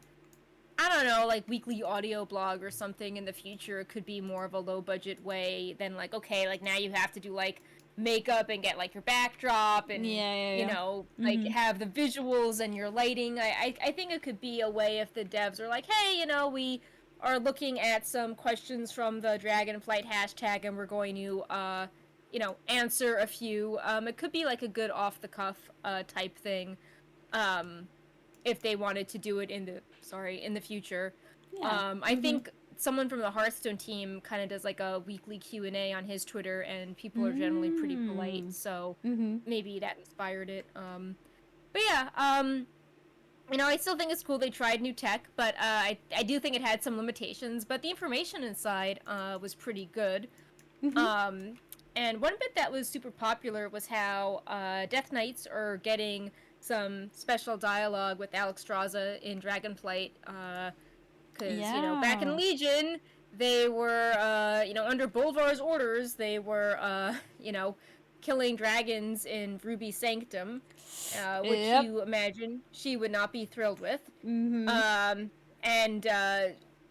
I I don't know, like weekly audio blog or something in the future. It could be more of a low budget way than like, okay, like now you have to do like makeup and get like your backdrop and Yeah, yeah, you yeah. know like Mm-hmm. have the visuals and your lighting. I think it could be a way if the devs are like, hey, you know, we are looking at some questions from the Dragonflight hashtag and we're going to you know, answer a few. It could be like a good off the cuff type thing. Um, if they wanted to do it in the future. Yeah. I Mm-hmm. think someone from the Hearthstone team kind of does like a weekly Q&A on his Twitter, and people are generally pretty polite, Mm. so Mm-hmm. maybe that inspired it. But yeah, you know, I still think it's cool they tried new tech, but I do think it had some limitations. But the information inside was pretty good. Mm-hmm. Um, and one bit that was super popular was how Death Knights are getting some special dialogue with Alex Straza in Dragonflight. Because, you know, back in Yeah. Legion, they were, you know, under Bolvar's orders, they were, you know, killing dragons in Ruby Sanctum, which Yep. you imagine she would not be thrilled with. Mm-hmm. Um, and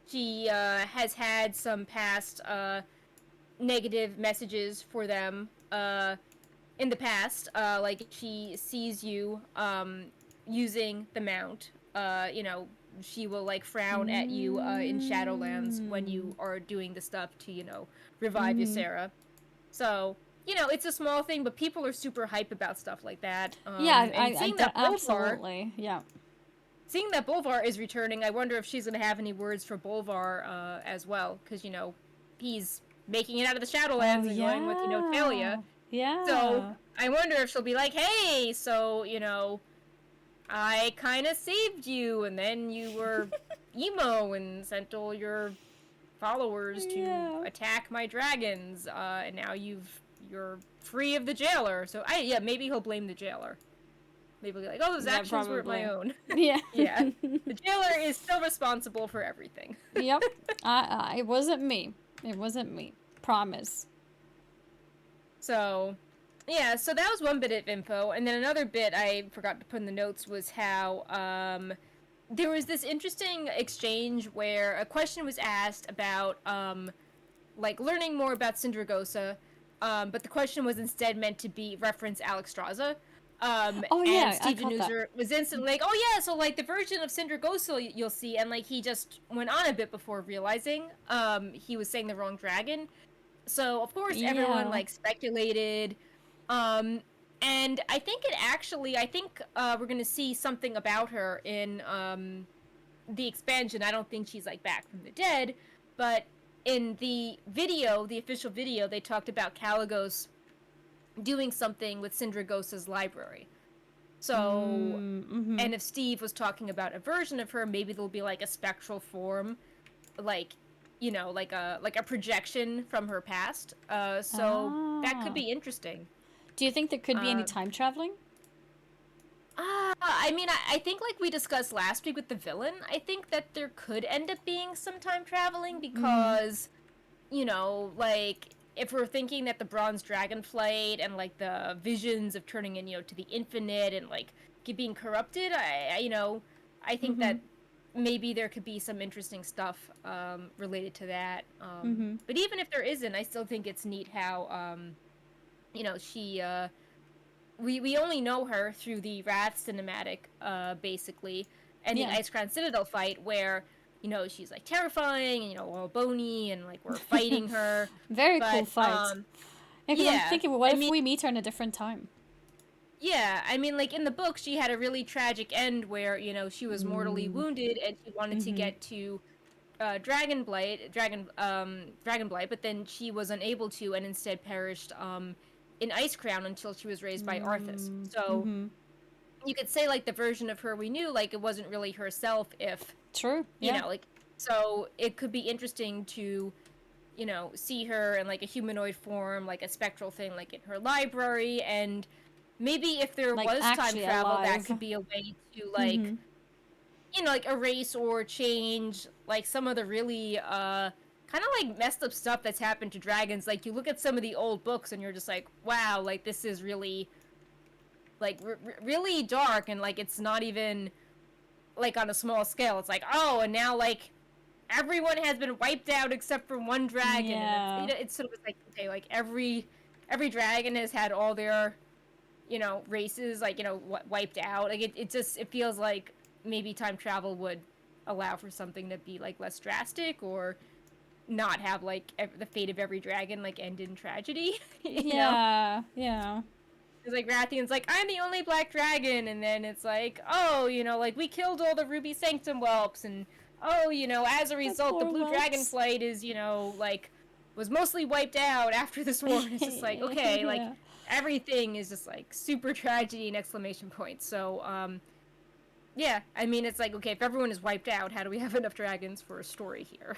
she has had some past negative messages for them in the past. Like she sees you using the mount. You know, she will like frown at you in Shadowlands when Mm. you are doing the stuff to, you know, revive Mm-hmm. Ysera. So, you know, it's a small thing, but people are super hype about stuff like that. Yeah, And absolutely. Yeah. seeing that Bolvar is returning, I wonder if she's gonna have any words for Bolvar as well, because you know he's making it out of the Oh, Shadowlands and going with, you know, Talia. yeah. So Yeah. I wonder if she'll be like, "Hey, so you know, I kind of saved you, and then you were emo and sent all your followers to Yeah. attack my dragons, and now you're free of the jailer." So yeah, maybe he'll blame the jailer. Maybe he'll be like, "Oh, those Yeah, actions weren't my probably. own." Yeah. Yeah, the jailer is still responsible for everything. Yep. It wasn't me. It wasn't me. Promise. So, yeah, so that was one bit of info, and then another bit I forgot to put in the notes was how there was this interesting exchange where a question was asked about like learning more about Sindragosa, but the question was instead meant to be reference Alex Straza. Oh, And yeah, I Steve caught that. Januzer was instantly like, "Oh yeah, so like the version of Sindragosa you'll see," and like he just went on a bit before realizing he was saying the wrong dragon. So of course everyone Yeah. like speculated, um, and I think it actually I think we're gonna see something about her in the expansion. I don't think she's like back from the dead, but in the video, the official video, they talked about Caligos doing something with Sindragosa's library. So, Mm-hmm. and if Steve was talking about a version of her, maybe there'll be like a spectral form, like, you know, like a projection from her past. So that could Ah. be interesting. Do you think there could be any Uh, time traveling? I mean, I think like we discussed last week with the villain, I think that there could end up being some time traveling Mm-hmm. because, you know, like if we're thinking that the bronze dragonflight and like the visions of turning in, you know, to the infinite and like being corrupted, you know, I think Mm-hmm. that maybe there could be some interesting stuff related to that. Mm-hmm. But even if there isn't, I still think it's neat how you know, we only know her through the Wrath cinematic, basically, and the Yeah. Ice Crown Citadel fight where, you know, she's like terrifying and, you know, all bony and like we're fighting her. Very cool But fight. Yeah, because I'm yeah. thinking, well, what I if mean we meet her in a different time? yeah, I mean like in the book she had a really tragic end where, you know, she was mortally Mm. wounded and she wanted to Mm-hmm. get to Dragonblight, but then she was unable to and instead perished in Ice Crown until she was raised by Arthas. Mm. So Mm-hmm. you could say like the version of her we knew, like it wasn't really herself if, True. you Yeah. know, like, so it could be interesting to, you know, see her in like a humanoid form, like a spectral thing, like in her library. And maybe if there Like was time actually travel, that alive. could be a way to like, Mm-hmm. you know, like erase or change like some of the really kind of like messed up stuff that's happened to dragons. Like you look at some of the old books and you're just like, wow, like this is really like really dark, and like it's not even like on a small scale. It's like, oh, and now like everyone has been wiped out except for one dragon, and it's, Yeah. it's sort of like, okay, like every dragon has had all their, races, like, wiped out. Like it just, it feels like maybe time travel would allow for something to be like less drastic, or not have like the fate of every dragon like end in tragedy. Yeah. Yeah. It's like Rathian's like, I'm the only black dragon, and then it's like, oh, like we killed all the Ruby Sanctum whelps, and oh, as a The result, the poor blue dragon whelps. flight is, like, was mostly wiped out after this war. And it's just like, okay, like Yeah. everything is just like super tragedy and exclamation points. So, yeah, I mean, it's like, okay, if everyone is wiped out, how do we have enough dragons for a story here?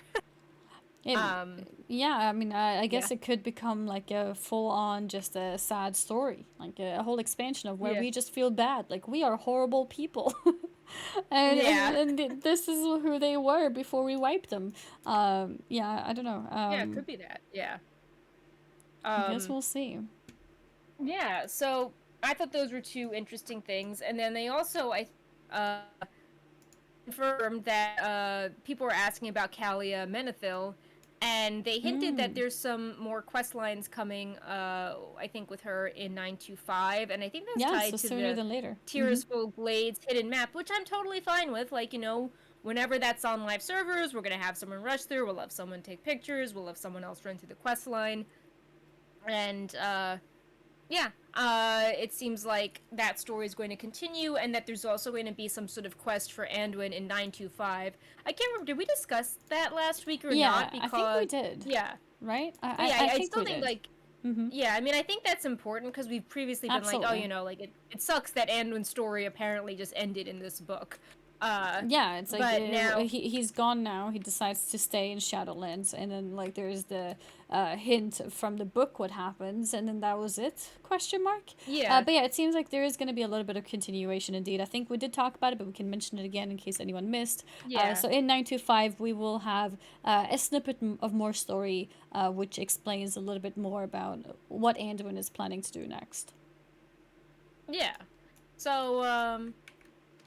It, um, yeah, I mean, I yeah, guess it could become like a full on just a sad story, like a whole expansion of where yeah, we just feel bad, like we are horrible people, and, yeah, this is who they were before we wiped them. Yeah, I don't know. yeah, it could be that. Yeah. I guess Um, we'll see. Yeah, so I thought those were two interesting things, and then they also uh, confirmed that people were asking about Kalia Menethil, and they hinted that Mm. there's some more quest lines coming. I think with her in 925, and I think that's Yeah, tied so to sooner the than later. Tirisful Glades hidden map, which I'm totally fine with. Like, whenever that's on live servers, we're gonna have someone rush through. We'll have someone take pictures. We'll have someone else run through the quest line, and yeah, it seems like that story is going to continue, and that there's also going to be some sort of quest for Anduin in 925. I can't remember, did we discuss that last week or Yeah, not? I think we Because, did, yeah. right? But yeah, I I think still we think, did. like, Mm-hmm. yeah, I mean, I think that's important, because we've previously been like, oh, Absolutely. like, it sucks that Anduin's story apparently just ended in this book. Yeah, it's like But now, he's gone now. He decides to stay in Shadowlands, and then like there's the hint from the book what happens, and then that was it? Question mark. yeah, But yeah, it seems like there is going to be a little bit of continuation. Indeed, I think we did talk about it, but we can mention it again in case anyone missed. yeah. So in 925, we will have a snippet of more story, which explains a little bit more about what Anduin is planning to do next. Yeah. So,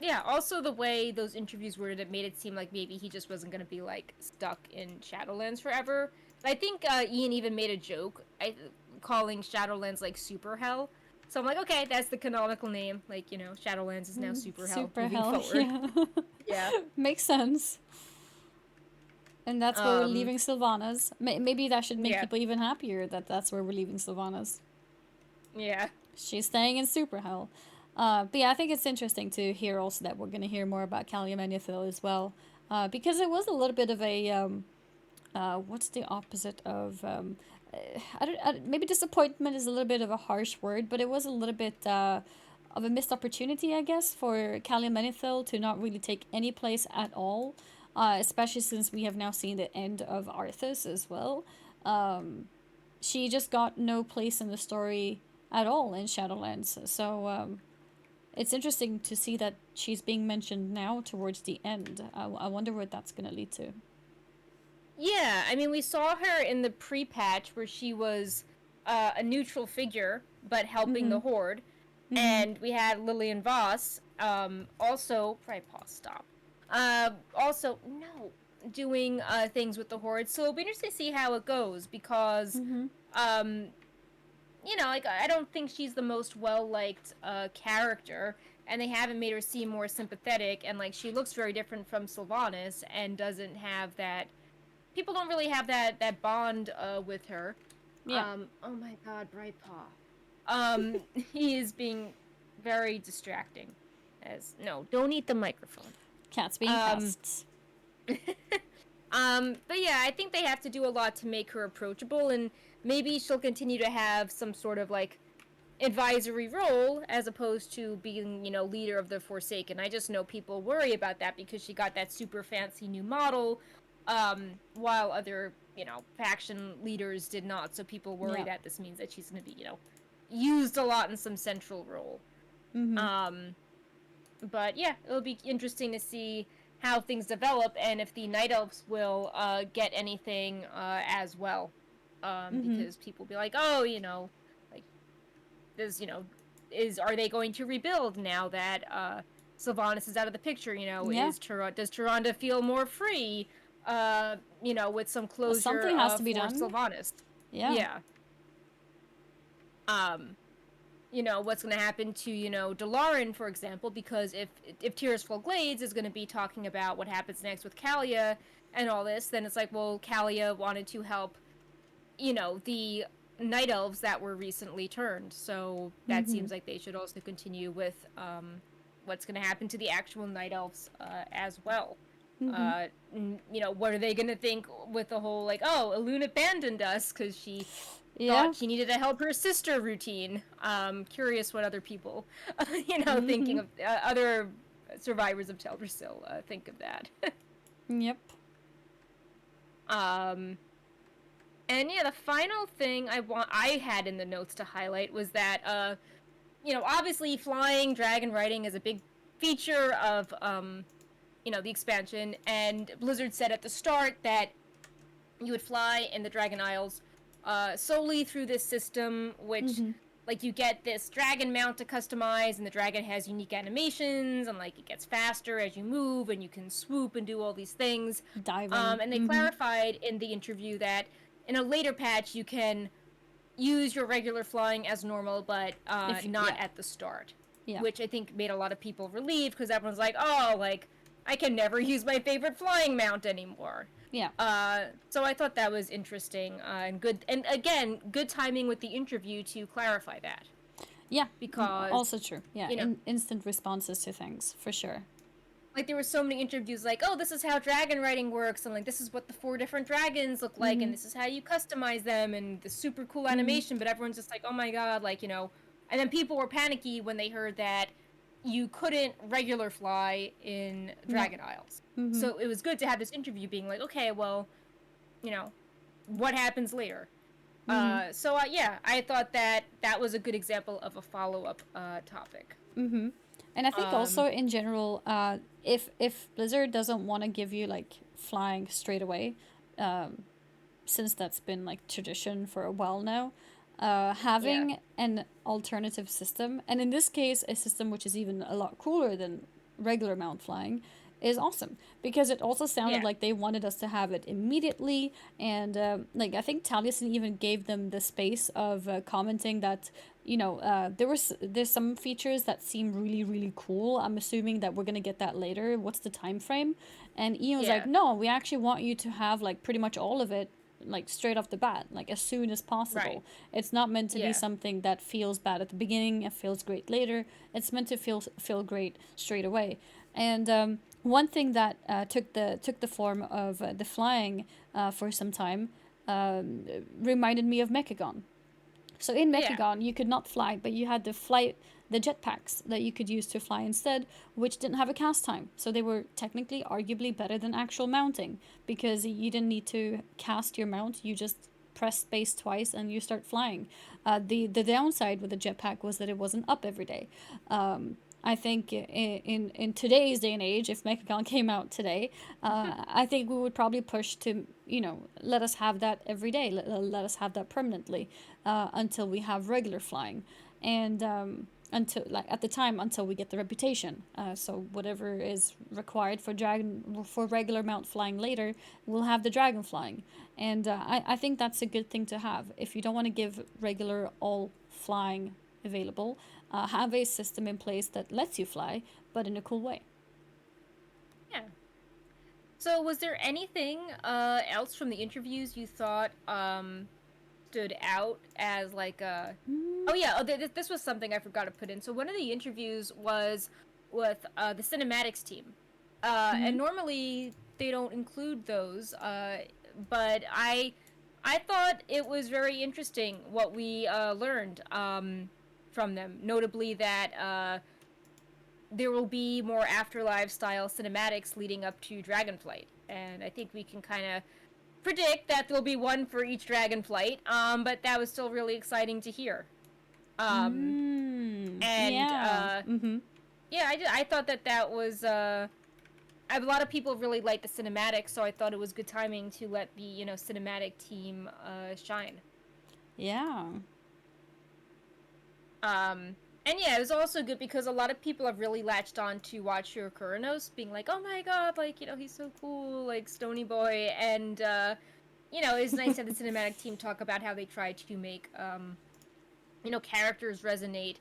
yeah, also the way those interviews worded it made it seem like maybe he just wasn't going to be, like, stuck in Shadowlands forever. I think Ian even made a joke calling Shadowlands, like, Super Hell. So I'm like, okay, that's the canonical name. Like, Shadowlands is now Super Hell Super moving hell, forward. yeah. Yeah. Makes sense. And that's where we're Um, leaving Sylvanas. Maybe that should make yeah. people even happier that that's where we're leaving Sylvanas. Yeah. She's staying in Super Hell. But yeah, I think it's interesting to hear also that we're going to hear more about Kalia Menethil as well. Because it was a little bit of a, what's the opposite of, maybe disappointment is a little bit of a harsh word, but it was a little bit of a missed opportunity, I guess, for Kalia Menethil to not really take any place at all. Especially since we have now seen the end of Arthas as well. She just got no place in the story at all in Shadowlands. So it's interesting to see that she's being mentioned now towards the end. I wonder what that's going to lead to. Yeah, I mean, we saw her in the pre-patch where she was a neutral figure, but helping Mm-hmm. the Horde. Mm-hmm. And we had Lillian Voss, also, probably pause, stop. Also, no, doing things with the Horde. So it'll be interesting to see how it goes, because, Mm-hmm. um, like, I don't think she's the most well-liked character, and they haven't made her seem more sympathetic, and, like, she looks very different from Sylvanas, and doesn't have that, people don't really have that bond with her. Yeah. Oh my god, Brightpaw. He is being very distracting. No, don't eat the microphone. Cats being Um, pests. but yeah, I think they have to do a lot to make her approachable, and maybe she'll continue to have some sort of, like, advisory role as opposed to being, leader of the Forsaken. I just know people worry about that because she got that super fancy new model, while other, faction leaders did not. So people worry Yeah. that this means that she's going to be, used a lot in some central role. Mm-hmm. But yeah, it'll be interesting to see how things develop, and if the Night Elves will get anything as well. Mm-hmm. Because people will be like, oh, like, this, are they going to rebuild now that Sylvanas is out of the picture. Yeah. Does Tyrande feel more free? With some closure Something has to be for done. Sylvanas. Yeah. Yeah. What's going to happen to Delaran, for example, because if Tirisfal Glades is going to be talking about what happens next with Kalia and all this, then it's like, well, Kalia wanted to help the night elves that were recently turned, so that Mm-hmm. seems like they should also continue with what's going to happen to the actual night elves as well. Mm-hmm. What are they going to think with the whole, like, oh, Elune abandoned us because she Yeah. thought she needed to help her sister routine. Curious what other people, Mm-hmm. thinking of other survivors of Teldrassil think of that. Yep. um, and yeah, the final thing I had in the notes to highlight was that obviously flying dragon riding is a big feature of the expansion, and Blizzard said at the start that you would fly in the Dragon Isles solely through this system, which Mm-hmm. like you get this dragon mount to customize, and the dragon has unique animations, and like it gets faster as you move, and you can swoop and do all these things. Diving. And they Mm-hmm. clarified in the interview that in a later patch you can use your regular flying as normal, but If not yeah. at the start, Yeah. which I think made a lot of people relieved because everyone's like, oh, like I can never use my favorite flying mount anymore. Yeah. So I thought that was interesting and good, and again, good timing with the interview to clarify that Yeah. because Also true. Yeah. you know, Instant responses to things for sure. like there were so many interviews like, oh, this is how dragon riding works, and like this is what the 4 different dragons look like, Mm-hmm. and this is how you customize them, and the super cool Mm-hmm. animation. But everyone's just like, oh my god, like and then people were panicky when they heard that you couldn't regular fly in No. Dragon Isles. Mm-hmm. So it was good to have this interview being like, okay, well, you know, what happens later. Mm-hmm. Yeah, I thought that was a good example of a follow up topic. Mm-hmm. And I think Um, also in general, if Blizzard doesn't want to give you like flying straight away, um, since that's been like tradition for a while now, yeah, having an alternative system, and in this case, a system which is even a lot cooler than regular mount flying, is awesome because it also sounded yeah, like they wanted us to have it immediately. And like I think Taliesin even gave them the space of commenting that there's some features that seem really really cool. I'm assuming that we're gonna get that later. What's the time frame? And Ian was like, yeah, no, we actually want you to have like pretty much all of it like straight off the bat, like as soon as right, possible. It's not meant to be yeah, something that feels bad at the beginning and feels great later. It's meant to feel great straight away. And one thing that took the form of the flying for some time um, reminded me of Mechagon. So in yeah, Mechagon, you could not fly, but you had the jetpacks that you could use to fly instead, which didn't have a cast time. So they were technically, arguably better than actual mounting because you didn't need to cast your mount. You just press space twice and you start flying. The downside with the jetpack was that it wasn't up every day. I think in today's day and age, if Mechagon came out today, I think we would probably push to let us have that every day, let us have that permanently until we have regular flying, and until like at the time until we get the reputation. So whatever is required for regular mount flying later, we'll have the dragon flying, and I think that's a good thing to have if you don't want to give regular all flying available. Have a system in place that lets you fly, but in a cool way. yeah. So was there anything else from the interviews you thought stood out as like a Mm, oh yeah, this was something I forgot to put in. So one of the interviews was with the cinematics team, mm-hmm. and normally they don't include those, but I thought it was very interesting what we learned from them. Notably that there will be more afterlife style cinematics leading up to Dragonflight, and I think we can kind of predict that there'll be one for each Dragonflight. But that was still really exciting to hear. Um, and Yeah. Mm-hmm. Yeah, I thought that was a lot of people really liked the cinematic, so I thought it was good timing to let the cinematic team shine. Yeah. Um, And yeah, it was also good because a lot of people have really latched on to Wachiro Kuronos, being like, oh my god, like, he's so cool, like, Stony Boy, and, it's nice to have the cinematic team talk about how they try to make, characters resonate,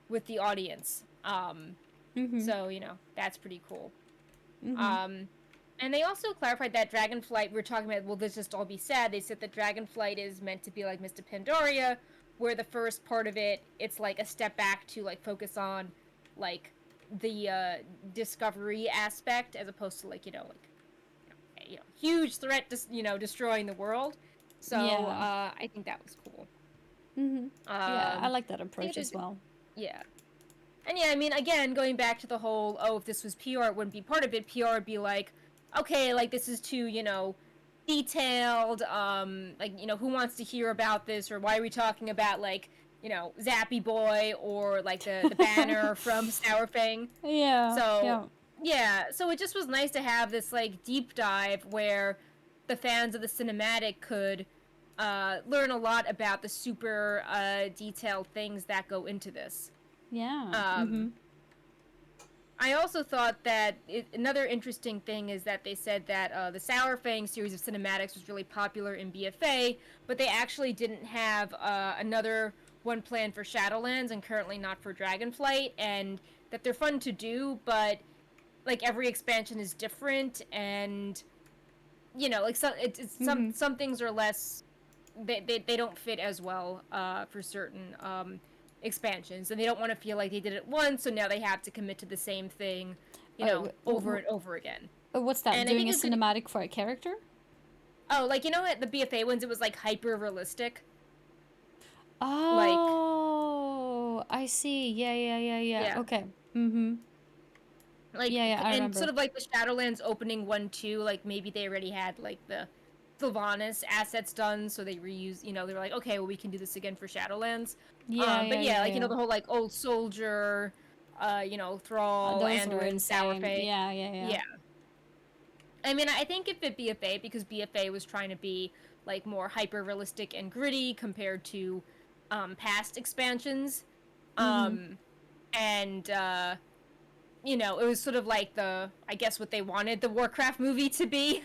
with the audience. Mm-hmm. So, that's pretty cool. Mm-hmm. Um, and they also clarified that Dragonflight, we were talking about, will this just all be sad? They said that Dragonflight is meant to be like Mr. Pandaria, where the first part of it, it's like a step back to like focus on like the discovery aspect as opposed to like, huge threat to, destroying the world. So Yeah. I think that was cool. Mm-hmm. Yeah, I like that I think approach there's, as well. yeah. And yeah, I mean, again, going back to the whole, oh, if this was PR, it wouldn't be part of it. PR would be like, okay, like, this is too, detailed, like, who wants to hear about this, or why are we talking about, like, Zappy Boy, or, like, the banner from Sourfang. Yeah, So, yeah. yeah, so it just was nice to have this, like, deep dive where the fans of the cinematic could learn a lot about the super detailed things that go into this. Yeah. Mm-hmm. Um, I also thought that another interesting thing is that they said that the Sour Fang series of cinematics was really popular in BFA, but they actually didn't have another one planned for Shadowlands and currently not for Dragonflight, and that they're fun to do, but like every expansion is different, and like Mm-hmm. some things are less they don't fit as well for certain expansions, and they don't want to feel like they did it once, so now they have to commit to the same thing, over and over again. What's that? And I Doing think a a good cinematic for a character? like at the BFA ones, it was like hyper realistic, like Oh, I see. Yeah, yeah, yeah, yeah. yeah, Okay. Mm-hmm. Yeah, yeah, I and sort remember. of like the Shadowlands opening one too. Like maybe they already had like the Sylvanas assets done, so they reuse. They were like, okay, well we can do this again for Shadowlands. Yeah, But yeah, yeah, yeah, like yeah. the whole like old soldier, Thrall, Those were Anduin, insane. Sourfang. Yeah, yeah, yeah. Yeah, I mean, I think it fit BFA because BFA was trying to be like more hyper realistic and gritty compared to past expansions. Mm-hmm. Um, and it was sort of like I guess what they wanted the Warcraft movie to be.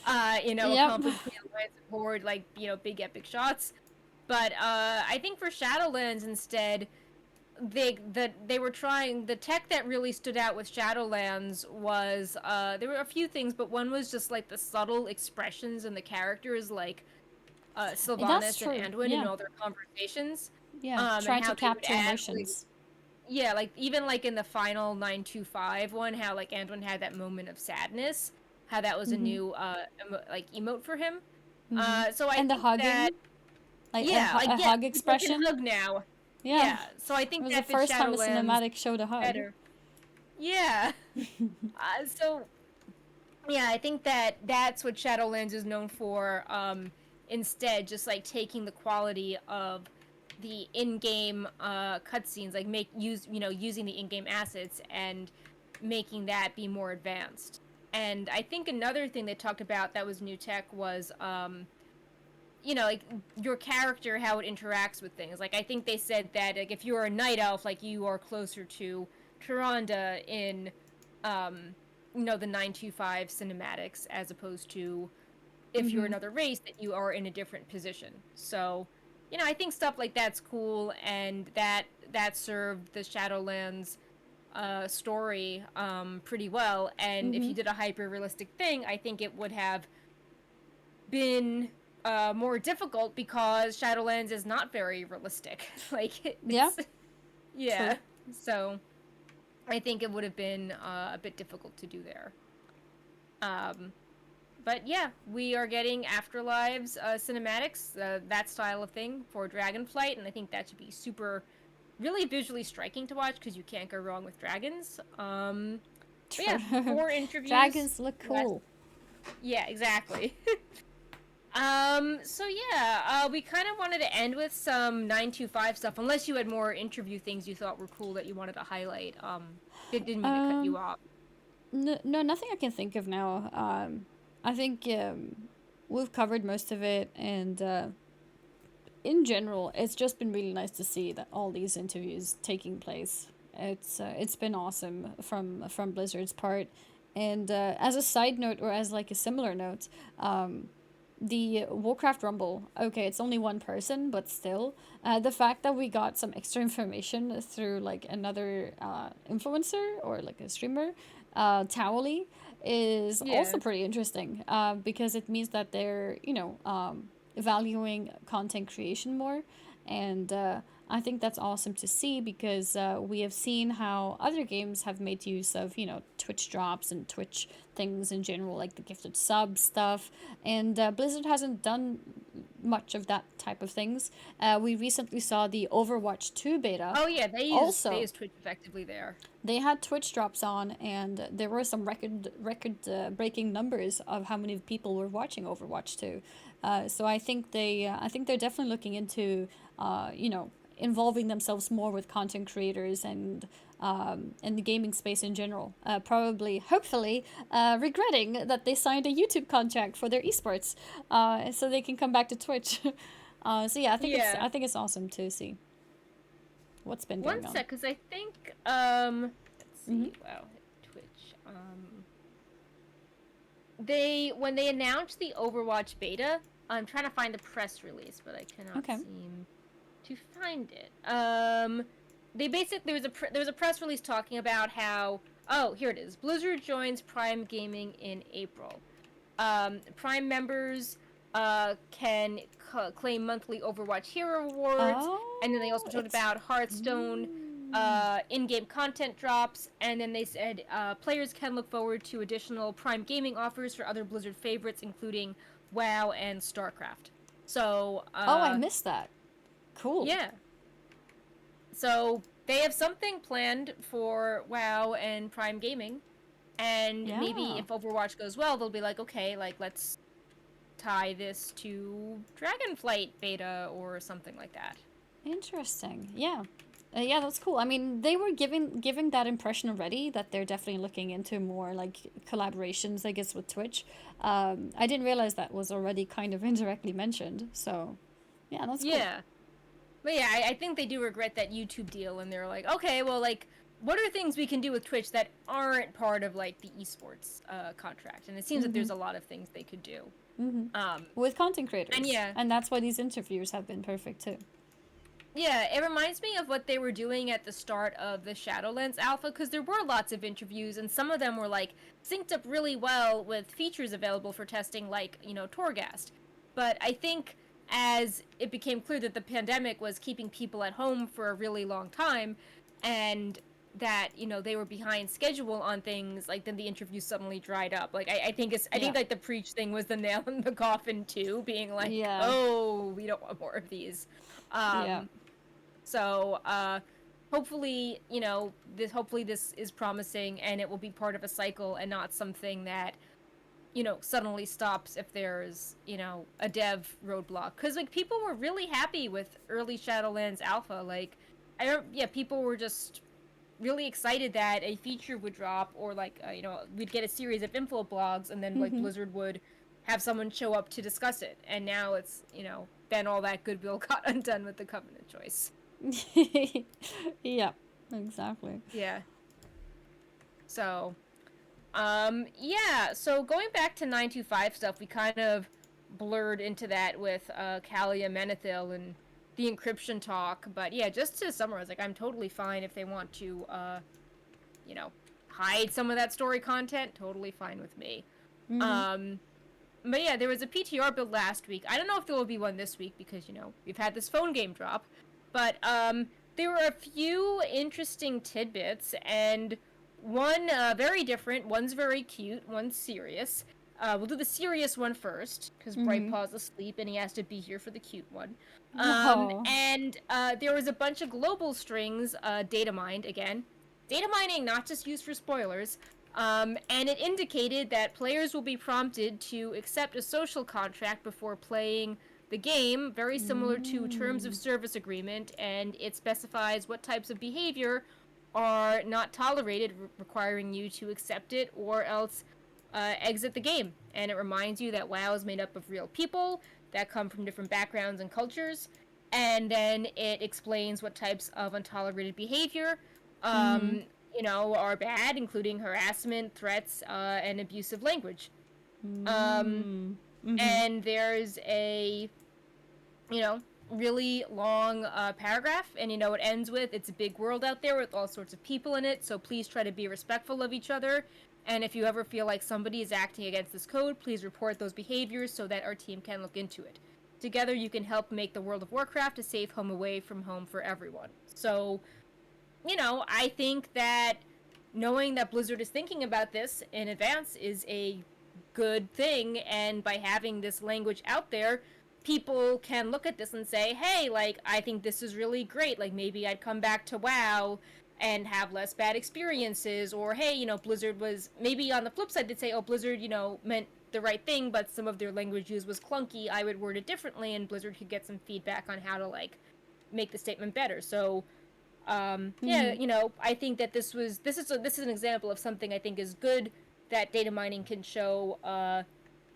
A Yep. conflict between Alliance and Horde, like, big epic shots. But I think for Shadowlands instead, they were trying the tech that really stood out with Shadowlands was there were a few things, but one was just like the subtle expressions and the characters, like That's Sylvanas and true. Anduin in Yeah. all their conversations, Yeah. and Try to how they would capture add like emotions. yeah, like even like in the final 925 one, how like Anduin had that moment of sadness, how that was a Mm-hmm. new like emote for him. Mm-hmm. So I And the think that hugging, like yeah, like a yeah, hug people can expression. hug now. Yeah. Yeah, so I It think was the that fits first time a Shadowlands cinematic showed a hug. better. Yeah. So yeah, I think that that's what Shadowlands is known for. Instead, just like taking the quality of the in-game cutscenes, like using the in-game assets and making that be more advanced. And I think another thing they talked about that was new tech was like your character, how it interacts with things. Like I think they said that like if you're a night elf, like you are closer to Tyrande in the 925 cinematics as opposed to if you're Mm-hmm. another race that you are in a different position. So, I think stuff like that's cool, and that served the Shadowlands story pretty well. And if Mm-hmm. you did a hyper realistic thing, I think it would have been more difficult because Shadowlands is not very realistic. Like Yeah. it's True. yeah. So I think it would have been a bit difficult to do there. Um, but yeah, we are getting Afterlives cinematics, that style of thing for Dragonflight, and I think that should be really visually striking to watch because you can't go wrong with dragons. But yeah, True. 4 interviews. Dragons look Last, cool. yeah, exactly. So yeah, we kind of wanted to end with some 925 stuff, unless you had more interview things you thought were cool that you wanted to highlight. Didn't mean to cut you Um, off. no, nothing I can think of now. I think we've covered most of it, and in general, it's just been really nice to see that all these interviews taking place. It's been awesome from Blizzard's part. And as a side note, or as like a similar note, the Warcraft Rumble. Okay, it's only one person, but still, the fact that we got some extra information through like another influencer or like a streamer, Towley, is Yeah. also pretty interesting. Because it means that they're valuing content creation more, and I think that's awesome to see because we have seen how other games have made use of Twitch drops and Twitch things in general, like the gifted sub stuff, and Blizzard hasn't done much of that type of things. We recently saw the Overwatch 2 beta. Oh yeah, they use Also, Twitch effectively there. they had Twitch drops on, and there were some record breaking numbers of how many people were watching Overwatch 2. So I think they're definitely looking into involving themselves more with content creators and in the gaming space in general. Probably, hopefully, regretting that they signed a YouTube contract for their esports, so they can come back to Twitch. So yeah, Yeah. I think it's awesome to see what's been One going on. sec, because I think let's Mm-hmm. see. Wow, Twitch. They when they announced the Overwatch beta, I'm trying to find the press release, but I cannot Okay. seem to find it. They basically there was a press release talking about how, oh, here it is. Blizzard joins Prime Gaming in April. Prime members can claim monthly Overwatch Hero Awards, and then they also Oh, talked it's. about Hearthstone Mm. in-game content drops, and then they said players can look forward to additional Prime Gaming offers for other Blizzard favorites, including WoW and StarCraft. So, Oh, I missed that. Cool. yeah. So they have something planned for WoW and Prime Gaming, and maybe Yeah. if Overwatch goes well, they'll be like, okay, like let's tie this to Dragonflight beta or something like that. Interesting. Yeah. Yeah, that's cool. I mean, they were giving that impression already that they're definitely looking into more like collaborations, I guess, with Twitch. I didn't realize that was already kind of indirectly mentioned. So, yeah, that's cool. Yeah. But yeah, I think they do regret that YouTube deal, and they're like, okay, well, like, what are things we can do with Twitch that aren't part of like the esports contract? And it seems that Mm-hmm. there's a lot of things they could do. Mm-hmm. Um, With content and creators, yeah, and that's why these interviews have been perfect too. yeah, it reminds me of what they were doing at the start of the Shadowlands alpha, because there were lots of interviews, and some of them were like synced up really well with features available for testing, like Torghast. But I think as it became clear that the pandemic was keeping people at home for a really long time, and that they were behind schedule on things, like then the interviews suddenly dried up. Like I Yeah. think like the preach thing was the nail in the coffin too, being like, Yeah. oh, we don't want more of these. Yeah. um so hopefully, this is promising, and it will be part of a cycle and not something that suddenly stops if there's a dev roadblock. Because like people were really happy with early Shadowlands alpha. Like yeah, people were just really excited that a feature would drop, or like we'd get a series of info blogs, and then like Mm-hmm. Blizzard would have someone show up to discuss it. And now it's then all that goodwill got undone with the Covenant choice. Yeah. Exactly. Yeah. So, yeah. So going back to 925 stuff, we kind of blurred into that with Kalia Menethil and the encryption talk. But yeah, just to summarize, like I'm totally fine if they want to, you know, hide some of that story content. Totally fine with me. Mm-hmm. Um, but yeah, there was a PTR build last week. I don't know if there will be one this week because we've had this phone game drop. But there were a few interesting tidbits, and one very different. One's very cute. One's serious. We'll do the serious one first because Bright Mm-hmm. Paw's asleep and he has to be here for the cute one. Oh. And there was a bunch of global strings, data mined again. Data mining not just used for spoilers. And it indicated that players will be prompted to accept a social contract before playing the game, very similar to Terms of Mm. Service Agreement, and it specifies what types of behavior are not tolerated, requiring you to accept it or else exit the game. And it reminds you that WoW is made up of real people that come from different backgrounds and cultures, and then it explains what types of untolerated behavior, Mm-hmm. um, are bad, including harassment, threats, and abusive language. Um, Mm-hmm. and there's a, you know, really long paragraph, and it ends with, "It's a big world out there with all sorts of people in it, so please try to be respectful of each other. And if you ever feel like somebody is acting against this code, please report those behaviors so that our team can look into it. Together, you can help make the world of Warcraft a safe home away from home for everyone." So, I think that knowing that Blizzard is thinking about this in advance is a good thing, and by having this language out there, people can look at this and say, "Hey, like, I think this is really great. Like, maybe I'd come back to WoW and have less bad experiences." Or, hey, Blizzard was, maybe on the flip side, they'd say, "Oh, Blizzard, meant the right thing, but some of their language use was clunky. I would word it differently," and Blizzard could get some feedback on how to, like, make the statement better. So, yeah, Mm-hmm. I think that this is an example of something I think is good that data mining can show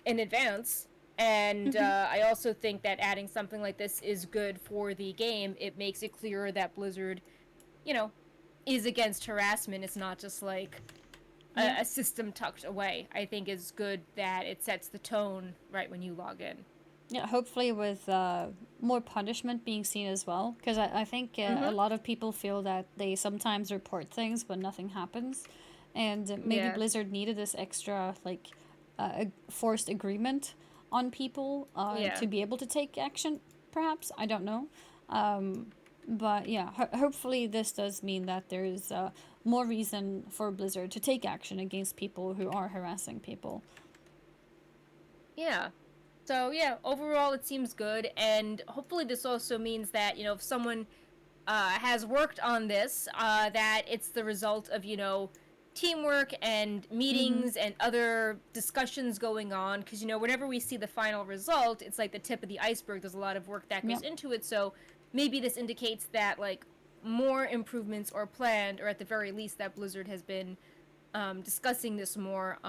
in advance. And Mm-hmm. I also think that adding something like this is good for the game. It makes it clearer that Blizzard, you know, is against harassment. It's not just like Yeah. a system tucked away. I think is good that it sets the tone right when you log in. Yeah, hopefully with more punishment being seen as well. Because I think a Mm-hmm. lot of people feel that they sometimes report things but nothing happens. And maybe Yeah. Blizzard needed this extra, like, forced agreement on people Yeah. to be able to take action, perhaps. I don't know. Um, but yeah, hopefully this does mean that there's more reason for Blizzard to take action against people who are harassing people. Yeah. So yeah, overall it seems good, and hopefully this also means that if someone has worked on this, that it's the result of teamwork and Mm-hmm. meetings and other discussions going on. Because whenever we see the final result, it's like the tip of the iceberg. There's a lot of work that Yeah. goes into it. So maybe this indicates that like more improvements are planned, or at the very least that Blizzard has been discussing this more,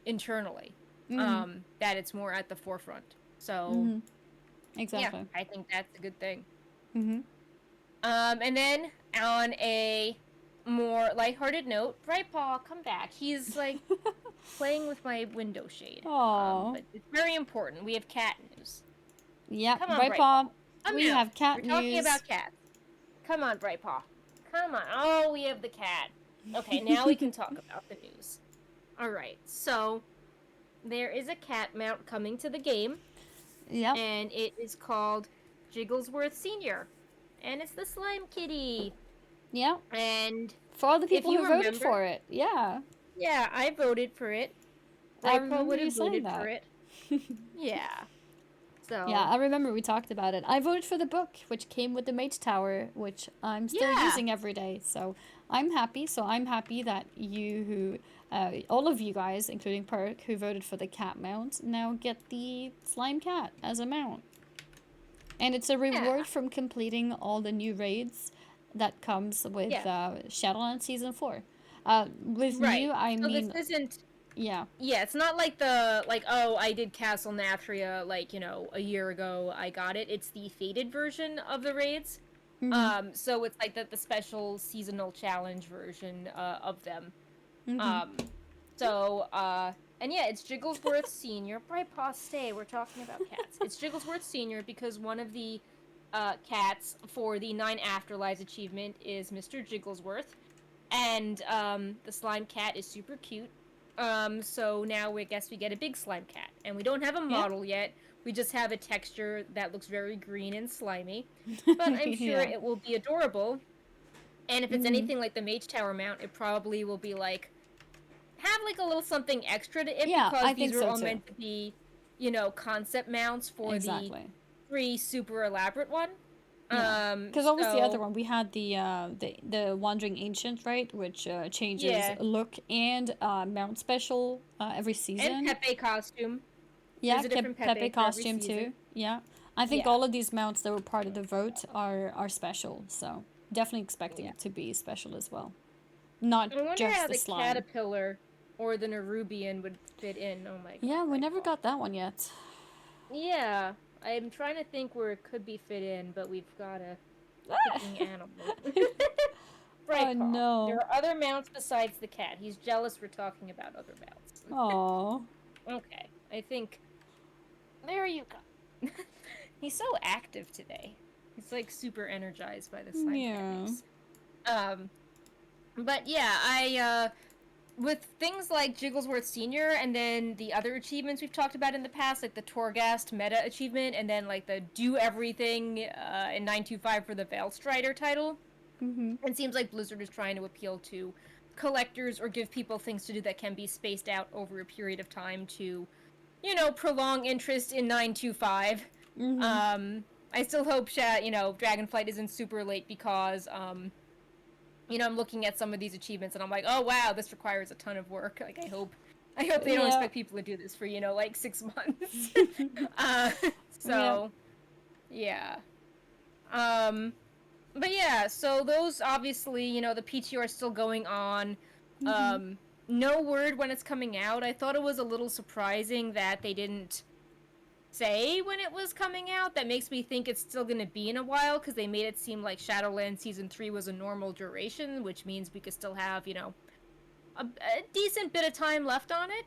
internally. Mm-hmm. That it's more at the forefront. So Mm-hmm. yeah, Exactly. I think that's a good thing. Mm-hmm. And then on a more lighthearted note, Brightpaw, come back. He's like playing with my window shade. Oh. But it's very important. We have cat news. Yep, Come on, Brightpaw, Brightpaw. Come we out. have We're cat talking news. about cats. Come on, Brightpaw. Come on. Oh, we have the cat. Okay, now we can talk about the news. All right. So there is a cat mount coming to the game, Yep, and it is called Jigglesworth Senior, and it's the slime kitty. yep. And For all the if people you who voted remember, for it. Yeah, yeah, I voted for it. I Brightpaw remember would you have saying voted for that. it. Yeah. Yeah, So, I remember we talked about it. I voted for the book, which came with the Mage Tower, which I'm still yeah. using every day. So I'm happy. So I'm happy that all of you guys, including Perk, who voted for the cat mount, now get the slime cat as a mount. And it's a Yeah. reward from completing all the new raids that comes with Yeah. Shadowlands Season 4. With Right. new, I So this mean, isn't yeah. yeah, it's not like oh, I did Castle Nathria like, a year ago I got it. It's the faded version of the raids. Mm-hmm. So it's like the special seasonal challenge version of them. Mm-hmm. Um, and yeah, it's Jigglesworth Senior. Brightpaw, stay. We're talking about cats. It's Jigglesworth Senior because one of the cats for the 9 Afterlives achievement is Mr. Jigglesworth, and the slime cat is super cute. So now we guess we get a big slime cat, and we don't have a Yeah. model yet. We just have a texture that looks very green and slimy, but I'm sure Yeah. it will be adorable. And if it's Mm-hmm. anything like the Mage Tower mount, it probably will be like have like a little something extra to it, Yeah, because I these think were so all too. meant to be, concept mounts for the Exactly. 3 super elaborate one. Yeah. Because what was the other So one? We had the Wandering Ancient, right? Which changes yeah, look and mount special every and season. Pepe costume. Yeah, There's a different Pepe Pepe for every costume season. too. Yeah. I think Yeah, all of these mounts that were part of the vote are special. So definitely expecting yeah. it to be special as well. Not I wonder just how the the slime. caterpillar or the Nerubian would fit in. Oh my god, Yeah, we never Brightpaw. got that one yet. Yeah. I'm trying to think where it could be fit in, but we've got a picking animal. Oh Brightpaw. There no. are other mounts besides the cat. He's jealous we're talking about other mounts. Oh. Okay, I think. There you go. He's so active today. He's like super energized by the slime cat Yeah. news. Um, but yeah, with things like Jigglesworth Senior, and then the other achievements we've talked about in the past, like the Torghast meta achievement, and then like the Do Everything in 925 for the Veil Strider title. Mhm. It seems like Blizzard is trying to appeal to collectors or give people things to do that can be spaced out over a period of time to, prolong interest in 925. Mhm. I still hope, Dragonflight isn't super late because, I'm looking at some of these achievements and I'm like, oh wow, this requires a ton of work. Like, I hope they don't Yeah. expect people to do this for, like 6 months. Yeah. So, yeah. Um, but yeah, so those obviously, the PTR is still going on. Mhm. Um, no word when it's coming out. I thought it was a little surprising that they didn't say when it was coming out. That makes me think it's still going to be in a while because they made it seem like Shadowlands Season 3 was a normal duration, which means we could still have, a decent bit of time left on it.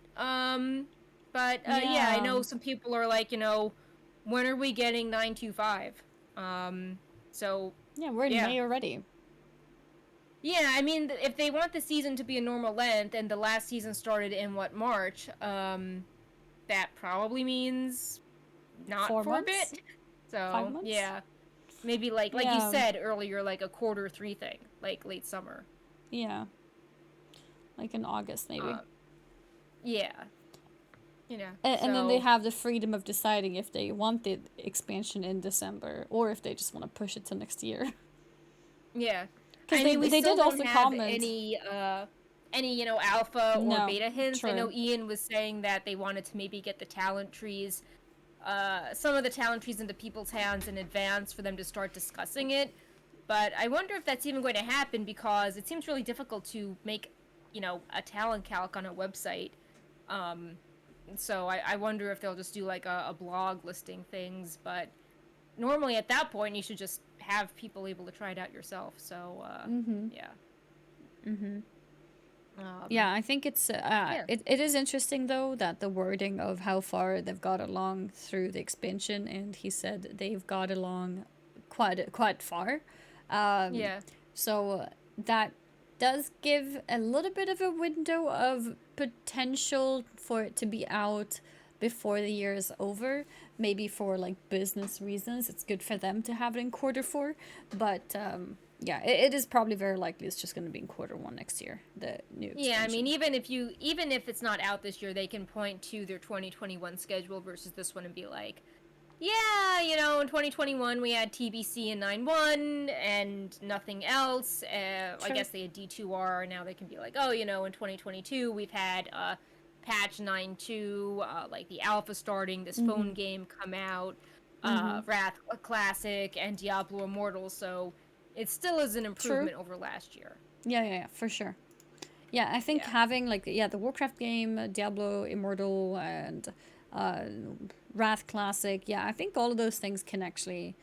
But yeah, I Yeah. know some people are like, when are we getting 925? So Yeah, we're in yeah. May already. Yeah, I mean, if they want the season to be a normal length, and the last season started in March, that probably means not 4 for a months? bit. 5 So months? yeah, maybe like you Yeah. said earlier, like a quarter 3 thing, like late summer. Yeah. Like in August maybe. Uh, yeah, And then they So have the freedom of deciding if they want the expansion in December or if they just want to push it to next year. yeah, Because I mean, we they still did don't also have comment. any alpha or No, beta hints. I true. know Ian was saying that they wanted to maybe get the talent trees, some of the talent trees into people's hands in advance for them to start discussing it. But I wonder if that's even going to happen because it seems really difficult to make, a talent calc on a website. Um, so I wonder if they'll just do like a blog listing things. But normally at that point, you should just have people able to try it out yourself. So Mm-hmm. yeah. Mm-hmm. Um, Yeah, I think it's yeah. it is interesting though that the wording of how far they've got along through the expansion, and he said they've got along quite far. Um, Yeah. so that does give a little bit of a window of potential for it to be out before the year is over. Maybe for like business reasons, it's good for them to have it in quarter 4. But yeah, it is probably very likely it's just going to be in quarter 1 next year. The new Yeah, I mean, expansion. even if it's not out this year, they can point to their 2021 schedule versus this one and be like, yeah, in 2021 we had TBC and 9.1 and nothing else. I True. guess they had D2R. Now they can be like, oh, in 2022 we've had patch 9.2, like the alpha starting, this phone Mhm. game come out, Mhm. Wrath Classic, and Diablo Immortal. So it still is an True. improvement over last year. Yeah, for sure. Yeah, I think Yeah. having like the Warcraft game, Diablo Immortal, and uh, Wrath Classic. Yeah, I think all of those things can actually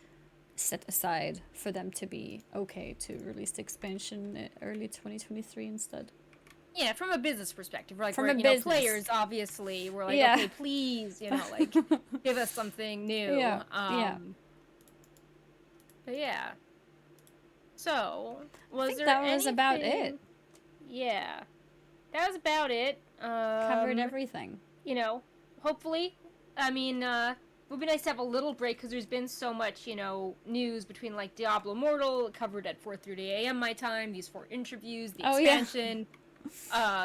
set aside for them to be okay to release the expansion early 2023 instead. Yeah, from a business perspective, like From we're a business. players, obviously, we're like, Yeah. okay, please, like give us something new. Yeah. Yeah. But yeah. So, I was think there that was about it. anything? Yeah, that was about it. Covered everything. You know, hopefully, I mean, it would be nice to have a little break because there's been so much, news between like Diablo Immortal covered at 4:30 a.m. my time. These 4 interviews, the Oh yeah. expansion,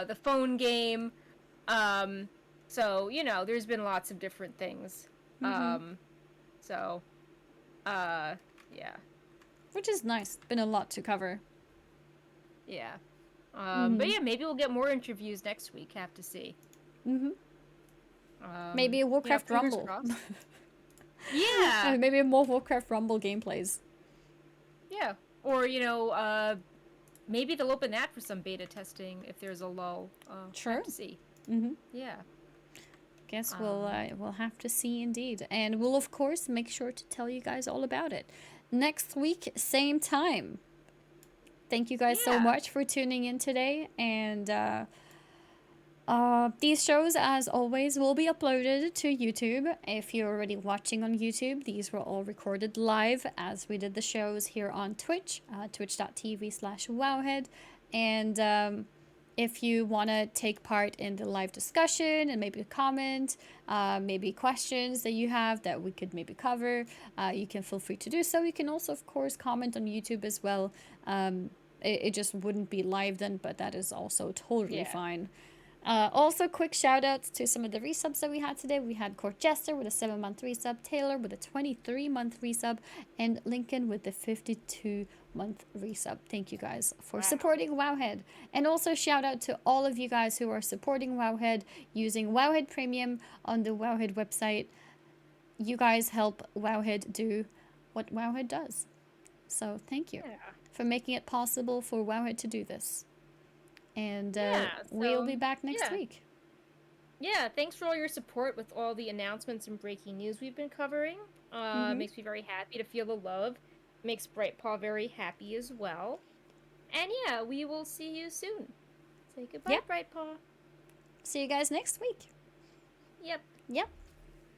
the phone game. Um, so there's been lots of different things. Mhm. Um, so, uh, yeah, Which is nice. Been a lot to cover. yeah. But Mhm. yeah, maybe we'll get more interviews next week. Have to see. Mhm. Maybe a Warcraft Fingers Rumble. crossed. Yeah, Maybe more Warcraft Rumble gameplays. yeah. Or maybe they'll open that for some beta testing if there's a lull. Have Sure. to see. Mhm. Yeah. Guess we'll have to see indeed, and we'll of course make sure to tell you guys all about it next week, same time. Thank you guys so much for tuning in today, and these shows, as always, will be uploaded to YouTube. If you're already watching on YouTube, these were all recorded live as we did the shows here on Twitch, twitch.tv/Wowhead. And if you want to take part in the live discussion and maybe comment, maybe questions that you have that we could maybe cover, you can feel free to do so. You can also, of course, comment on YouTube as well. It just wouldn't be live then, but that is also totally fine. Also, quick shout outs to some of the resubs that we had today. We had Court Jester with a 7-month resub, Taylor with a 23-month resub, and Lincoln with the 52-month resub. Thank you guys for supporting Wowhead. And also shout out to all of you guys who are supporting Wowhead using Wowhead Premium on the Wowhead website. You guys help Wowhead do what Wowhead does. So thank you for making it possible for Wowhead to do this. And we'll be back next week. Yeah, thanks for all your support with all the announcements and breaking news we've been covering. Makes me very happy to feel the love. Makes Brightpaw very happy as well. And yeah, we will see you soon. Say goodbye, Brightpaw. See you guys next week. Yep.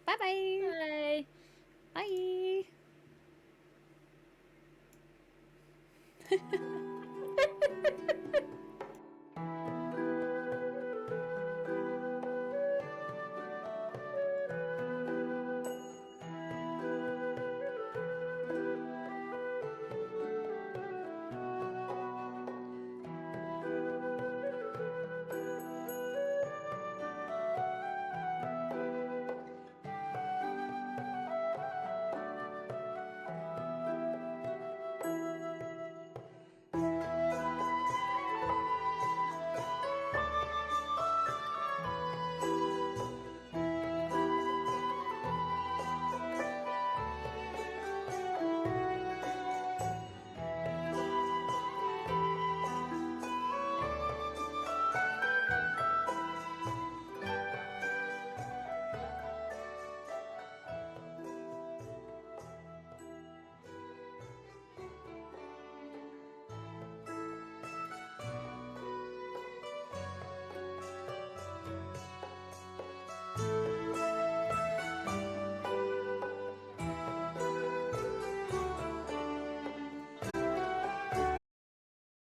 Bye-bye. Bye. Bye.